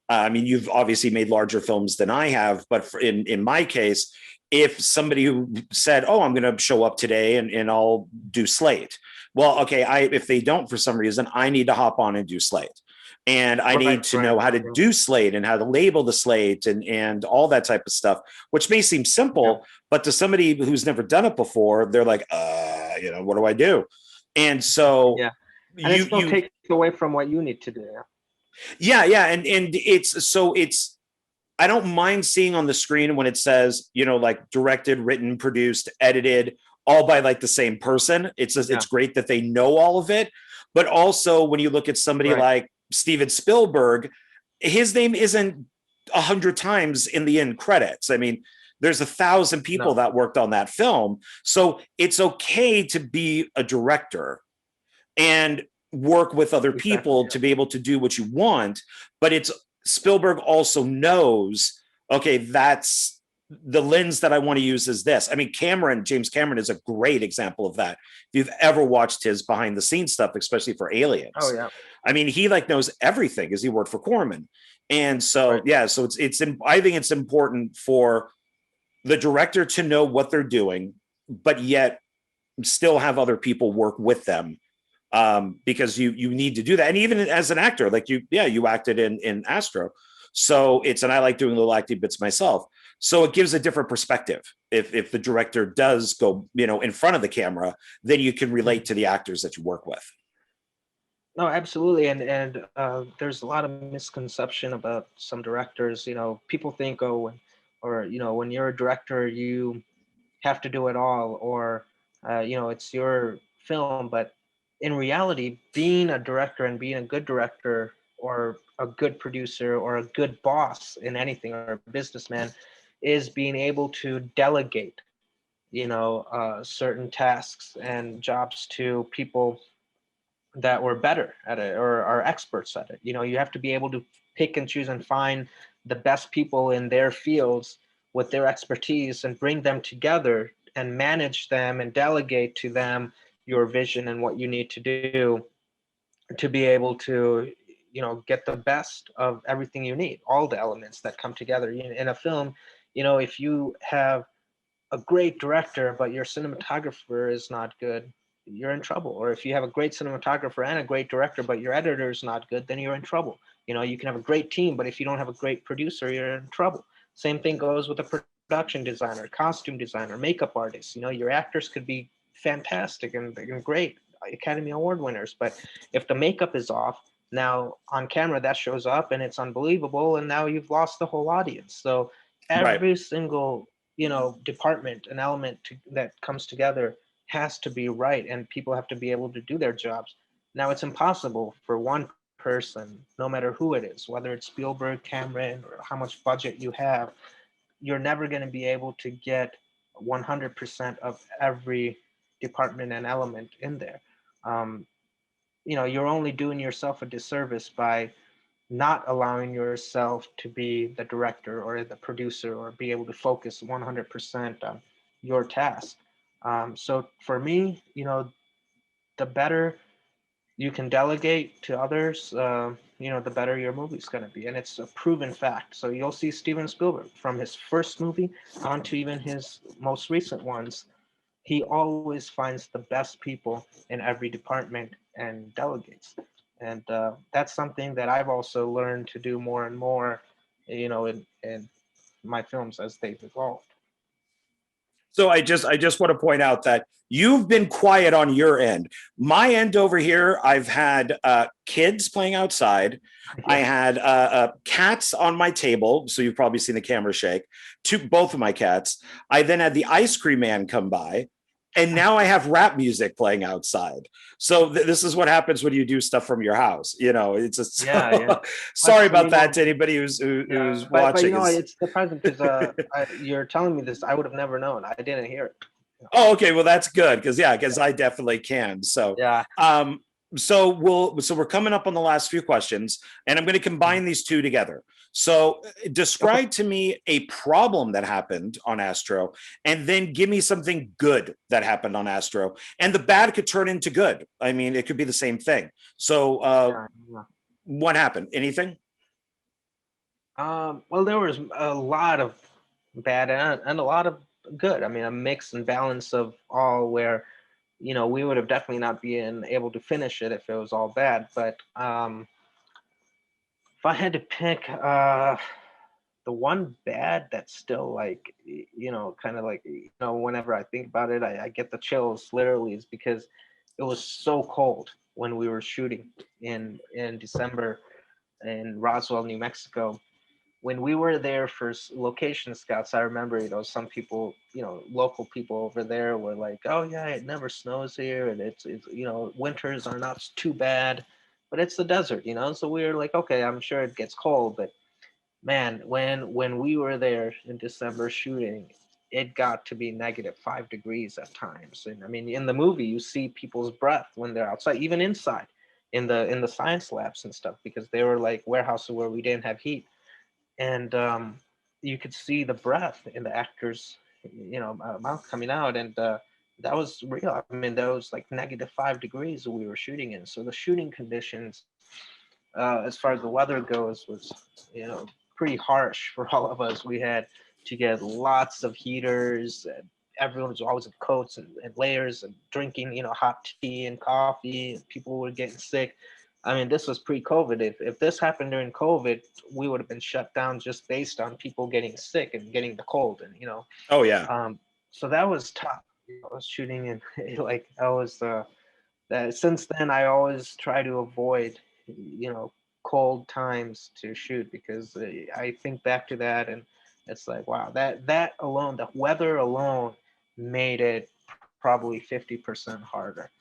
I mean, you've obviously made larger films than I have, but in my case, if somebody who said, "Oh, I'm going to show up today and I'll do Slate." Well, okay, if they don't for some reason, I need to hop on and do Slate. And I need
Right,
to
right.
know how to do Slate and how to label the Slate and all that type of stuff, which may seem
Yeah.
simple, but to somebody who's never done it before, they're like, what do I do? And so
Yeah. And it still
you
takes away from what you need to do. Yeah.
yeah, and it's I don't mind seeing on the screen when it says, like directed, written, produced, edited, all by like the same person.
Yeah.
It's great that they know all of it, but also when you look at somebody
Right.
like Steven Spielberg, his name isn't 100 times in the end credits. I mean, there's 1,000 people
No.
that worked on that film, so it's okay to be a director and work with other
Exactly.
people
Yeah.
to be able to do what you want. But it's Spielberg also knows, okay, that's the lens that I want to use is this. I mean, James Cameron is a great example of that. If you've ever watched his behind the scenes stuff, especially for
Oh
Aliens,
yeah.
I mean, he like knows everything as he worked for Corman. And so,
Right.
yeah, so I think it's important for the director to know what they're doing, but yet still have other people work with them, because you need to do that. And even as an actor, like you acted in Astro, so and I like doing little acting bits myself. So it gives a different perspective. If the director does go, in front of the camera, then you can relate
Mhm.
to the actors that you work with.
No, absolutely. And there's a lot of misconception about some directors. People think, or when you're a director, you have to do it all, or it's your film. But in reality, being a director and being a good director, or a good producer, or a good boss in anything, or a businessman, is being able to delegate certain tasks and jobs to people that were better at it, or are experts at it. You have to be able to pick and choose and find the best people in their fields with their expertise, and bring them together and manage them and delegate to them your vision and what you need to do to be able to get the best of everything you need, all the elements that come together in a film. If you have a great director, but your cinematographer is not good, you're in trouble. Or if you have a great cinematographer and a great director, but your editor is not good, then you're in trouble. You can have a great team, but if you don't have a great producer, you're in trouble. Same thing goes with a production designer, costume designer, makeup artist. Your actors could be fantastic and great, Academy Award winners, but if the makeup is off, now on camera that shows up and it's unbelievable, and now you've lost the whole audience. So
Right.
every single department and element that comes together has to be right, and people have to be able to do their jobs. Now it's impossible for one person, no matter who it is, whether it's Spielberg, Cameron, or how much budget you have, you're never going to be able to get 100% of every department and element in there. um, you're only doing yourself a disservice by not allowing yourself to be the director or the producer, or be able to focus 100% on your task. So for me, the better you can delegate to others, the better your movie's going to be. And it's a proven fact. So you'll see Steven Spielberg from his first movie on to even his most recent ones. He always finds the best people in every department and delegates. And that's something that I've also learned to do more and more, in my films as they've evolved.
So I just want to point out that you've been quiet on your end. My end over here, I've had kids playing outside. I
Yeah.
had cats on my table, so you've probably seen the camera shake. Both of my cats. I then had the ice cream man come by, and now I have rap music playing outside. So this is what happens when you do stuff from your house. It's just
Yeah, yeah.
sorry
But
about that to anybody
yeah,
who's
but
watching. Is
it's the present, because you're telling me this, I would have never known. I didn't hear it.
Oh, okay. Well, that's good because I definitely can. So,
Yeah.
we're coming up on the last few questions, and I'm going to
Mhm.
combine these two together. So,
Okay.
describe to me a problem that happened on Astro, and then give me something good that happened on Astro. And the bad could turn into good. I mean, it could be the same thing. So,
Yeah, yeah.
what happened? Anything?
Well, there was a lot of bad and a lot of good. I mean, a mix and balance of all, where, we would have definitely not been able to finish it if it was all bad. But if I had to pick the one bad that's still like, kind of like, whenever I think about it, I get the chills literally, is because it was so cold when we were shooting in December in Roswell, New Mexico. When we were there for location scouts, I remember, some people, local people over there were like, "Oh yeah, it never snows here, and it's winters are not too bad, but it's the desert, So we were like, okay, I'm sure it gets cold, but man, when we were there in December shooting, it got to be -5 degrees at times. And I mean, in the movie, you see people's breath when they're outside, even inside, in the science labs and stuff, because they were like warehouses where we didn't have heat, and you could see the breath in the actors, mouth coming out, and that was real. I mean, that was like -5 degrees we were shooting in. So the shooting conditions, as far as the weather goes, was pretty harsh for all of us. We had to get lots of heaters. And everyone was always in coats and layers and drinking hot tea and coffee. And people were getting sick. I mean, this was pre-COVID. If this happened during COVID, we would have been shut down just based on people getting sick and getting the cold. And
Oh yeah.
so that was tough. I was shooting, and like I was that since then I always try to avoid cold times to shoot, because I think back to that, and it's like, wow, that alone, the weather alone made it probably 50% harder.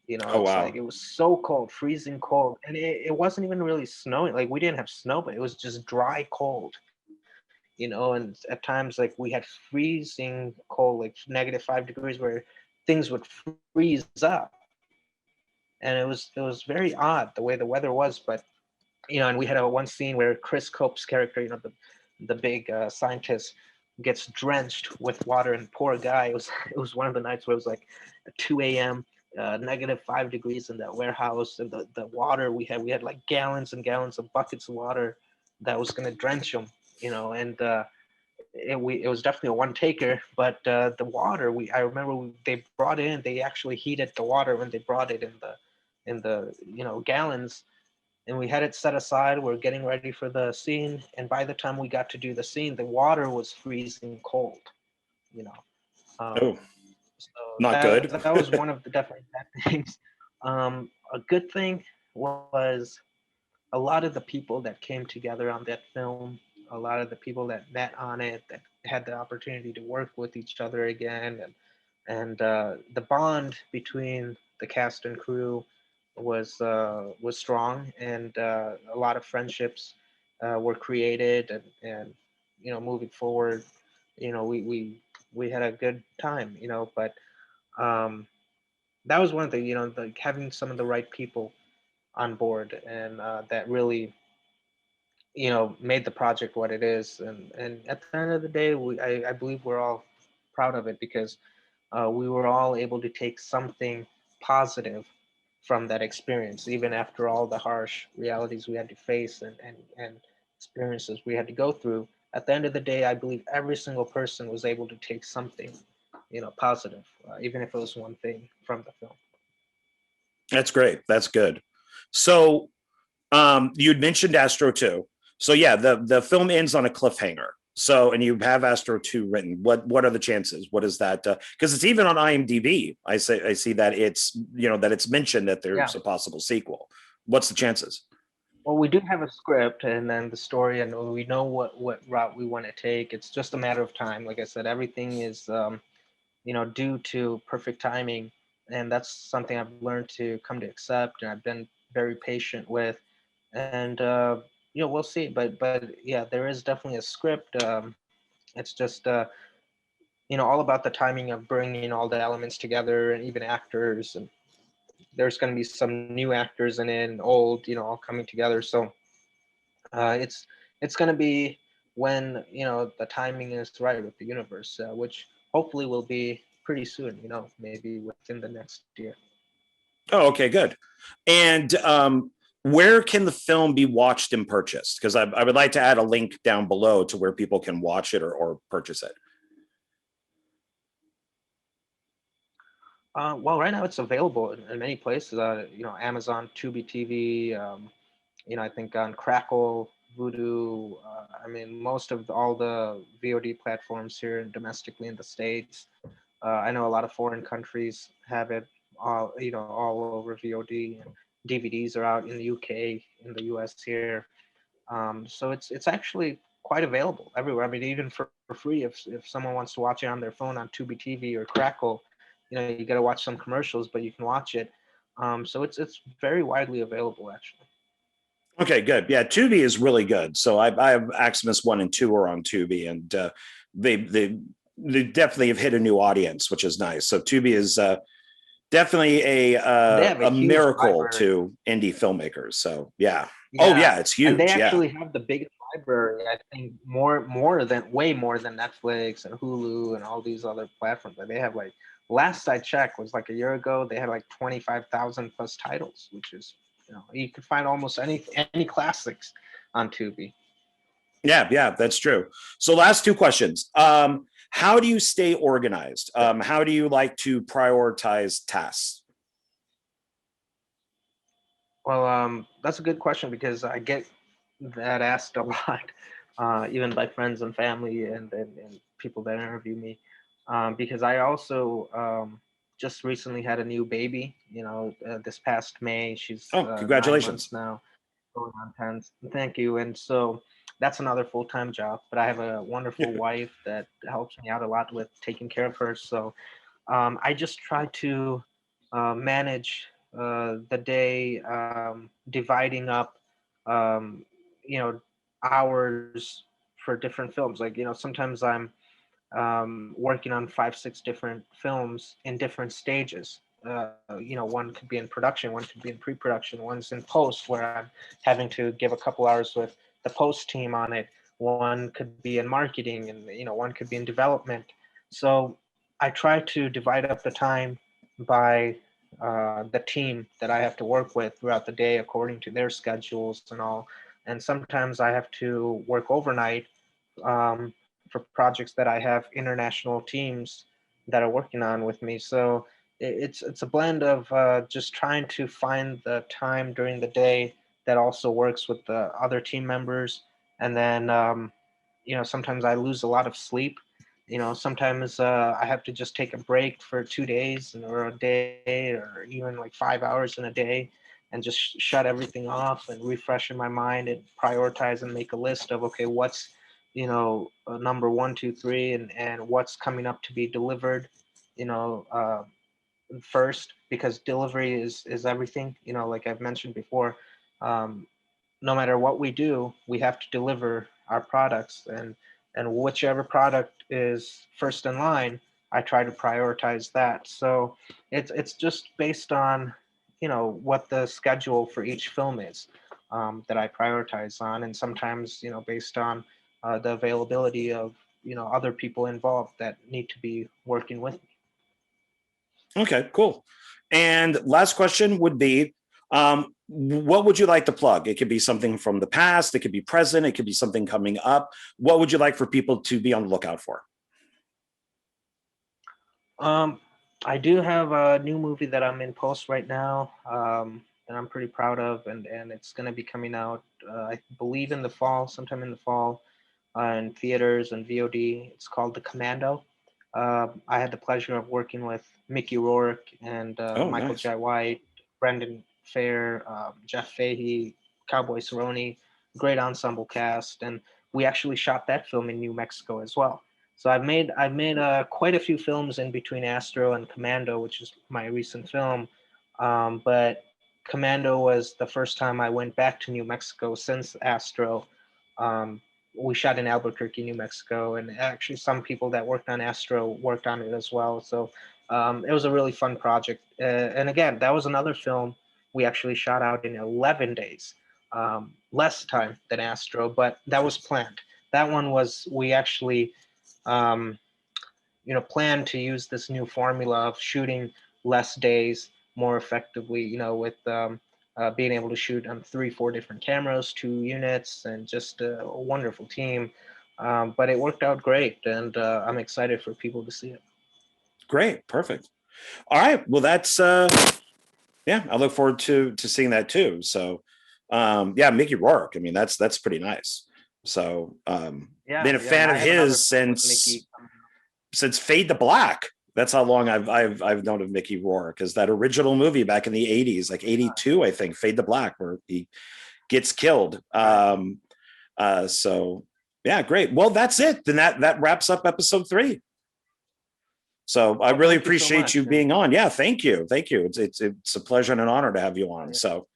Oh
It's like
wow.
it was so cold, freezing cold, and it wasn't even really snowing. Like we didn't have snow, but it was just dry cold. And at times like we had freezing cold, like -5 degrees, where things would freeze up, and it was very odd the way the weather was. But and we had a one scene where Chris Cope's character, the big scientist, gets drenched with water, and poor guy, it was one of the nights where it was like 2 a.m., -5 degrees in that warehouse, and the water we had like gallons and gallons of buckets of water that was going to drench him, and it was definitely a one taker. But the water, I remember they brought it in, they actually heated the water when they brought it in the gallons, and we had it set aside. We're getting ready for the scene, and by the time we got to do the scene, the water was freezing cold. You know, um,
Oh,
so
not
that
good.
that was one of the definitely bad things. A good thing was a lot of the people that came together on that film, a lot of the people that met on it, that had the opportunity to work with each other again, and the bond between the cast and crew was strong, and a lot of friendships were created, and moving forward, we had a good time, but um, that was one thing, the having some of the right people on board, and that really made the project what it is. And at the end of the day, I believe we're all proud of it, because we were all able to take something positive from that experience, even after all the harsh realities we had to face, and experiences we had to go through. At the end of the day, I believe every single person was able to take something positive, even if it was one thing from the film.
That's great. That's good. So you'd mentioned Astro 2. So yeah, the film ends on a cliffhanger. So, and you have Astro 2 written. What are the chances? What is that? Because it's even on IMDb. I see that it's that it's mentioned that
Yeah.
there's a possible sequel. What's the chances?
Well, we do have a script and then the story, and we know what route we want to take. It's just a matter of time. Like I said, everything is due to perfect timing, and that's something I've learned to come to accept, and I've been very patient with. And we'll see. But yeah, there is definitely a script. It's just all about the timing of bringing all the elements together, and even actors, and there's going to be some new actors in it and old, all coming together. So it's going to be when the timing is right with the universe, which hopefully will be pretty soon. Maybe within the next year.
Oh, okay, good. And where can the film be watched and purchased? Because I would like to add a link down below to where people can watch it or purchase it.
Well, right now it's available in many places. Amazon, Tubi TV. I think on Crackle, Voodoo. I mean, most of all the VOD platforms here and domestically in the States. I know a lot of foreign countries have it all over VOD, and DVDs are out in the UK, in the US here. So it's actually quite available everywhere. I mean, even for free, if someone wants to watch it on their phone on Tubi TV or Crackle, you got to watch some commercials, but you can watch it. So it's very widely available actually.
Okay, good. Yeah, Tubi is really good. So I have Maximus 1 and 2 are on Tubi, and they they they definitely have hit a new audience, which is nice. So Tubi is definitely
They have a
a
huge
miracle
library.
to indie filmmakers. So yeah. Oh
Yeah,
yeah, it's
and they
huge. Yeah.
actually have the biggest library. I think way more than Netflix and Hulu and all these other platforms. Like, they have like last I checked was like a year ago. They had like 25,000 plus titles, which is you could find almost any classics on Tubi.
Yeah, yeah, that's true. So last two questions. How do you stay organized? How do you like to prioritize tasks?
Well, that's a good question because I get that asked a lot, even by friends and family and people that interview me. Because I also just recently had a new baby, this past May. She's
Oh,
9 months
congratulations.
now, going on 10. Thank you. And so that's another full time job. But I have a wonderful wife that helps me out a lot with taking care of her. So I just try to manage the day, dividing up, um, you know, hours for different films. Like, sometimes I'm working on 5, 6 different films in different stages. One could be in production, one could be in pre-production, one's in post, where I'm having to give a couple hours with the post team on it. One could be in marketing, and one could be in development. So I try to divide up the time by the team that I have to work with throughout the day according to their schedules and all. And sometimes I have to work overnight um, for projects that I have international teams that are working on with me. So it's a blend of just trying to find the time during the day that also works with the other team members, and then sometimes I lose a lot of sleep. Sometimes I have to just take a break for 2 days or a day or even like 5 hours in a day and just shut everything off and refresh in my mind and prioritize and make a list of, okay, what's number one, two, three, and what's coming up to be delivered, you know, uh, first, because delivery is everything. Like I've mentioned before, um, no matter what we do, we have to deliver our products, and whichever product is first in line, I try to prioritize that. So it's just based on what the schedule for each film is, that I prioritize on, and sometimes based on the availability of other people involved that need to be working with me.
Okay, cool. And last question would be, what would you like to plug? It could be something from the past, it could be present, it could be something coming up. What would you like for people to be on the lookout for?
Um, I do have a new movie that I'm in post right now, that I'm pretty proud of, and it's going to be coming out, I believe, in the fall, sometime in the fall, in theaters and VOD. It's called The Commando. I had the pleasure of working with Mickey Rourke and
Oh,
Michael
nice.
Jai White, Brendan Fair, Jeff Fahey, Cowboy Cerrone, great ensemble cast, and we actually shot that film in New Mexico as well. So I've made quite a few films in between Astro and Commando, which is my recent film. But Commando was the first time I went back to New Mexico since Astro. Um, we shot in Albuquerque, New Mexico, and actually some people that worked on Astro worked on it as well. So it was a really fun project. And again, that was another film we actually shot out in 11 days, less time than Astro, but that was planned. That one was we actually um, plan to use this new formula of shooting less days more effectively, with being able to shoot on 3, 4 different cameras, 2 units, and just a wonderful team. But it worked out great, and I'm excited for people to see it.
Great, perfect. All right. Well, that's yeah, I look forward to seeing that too. So yeah, Mickey Rourke. I mean, that's pretty nice. So
Yeah,
been a
yeah, and
fan of
I have another
his
film with Mickey coming
since Fade to Black. That's how long I've known of Mickey Rourke, is that original movie back in the 80s, like 82, I think, Fade to Black, where he gets killed.
up. Right.
So yeah, great. Well, that's it. Then that wraps up episode 3. So I
Well,
really
thank you so
appreciate you
much. And
being on. Yeah, thank you. Thank you. It's a pleasure and an honor to have you on.
yeah.
So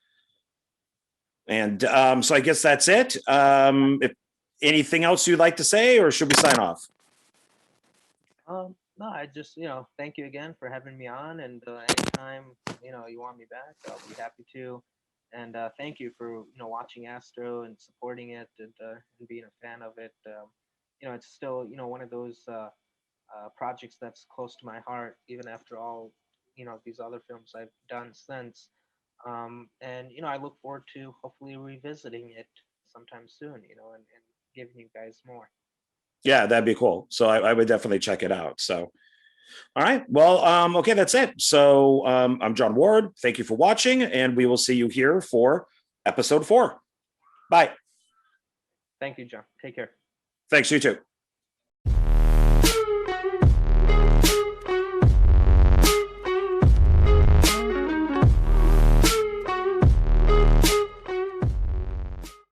and so I guess that's it. If anything else you'd like to say, or should we sign off?
No, I just, thank you again for having me on. And anytime, you want me back, I'll be happy to. And thank you for, watching Astro and supporting it and being a fan of it. It's still, one of those projects that's close to my heart, even after all, these other films I've done since. And, I look forward to hopefully revisiting it sometime soon, and giving you guys more.
Yeah, that'd be cool. So I would definitely check it out. So all right. Well, okay, that's it. So I'm John Ward. Thank you for watching, and we will see you here for episode 4. Bye.
Thank you, John. Take care.
Thanks, you too.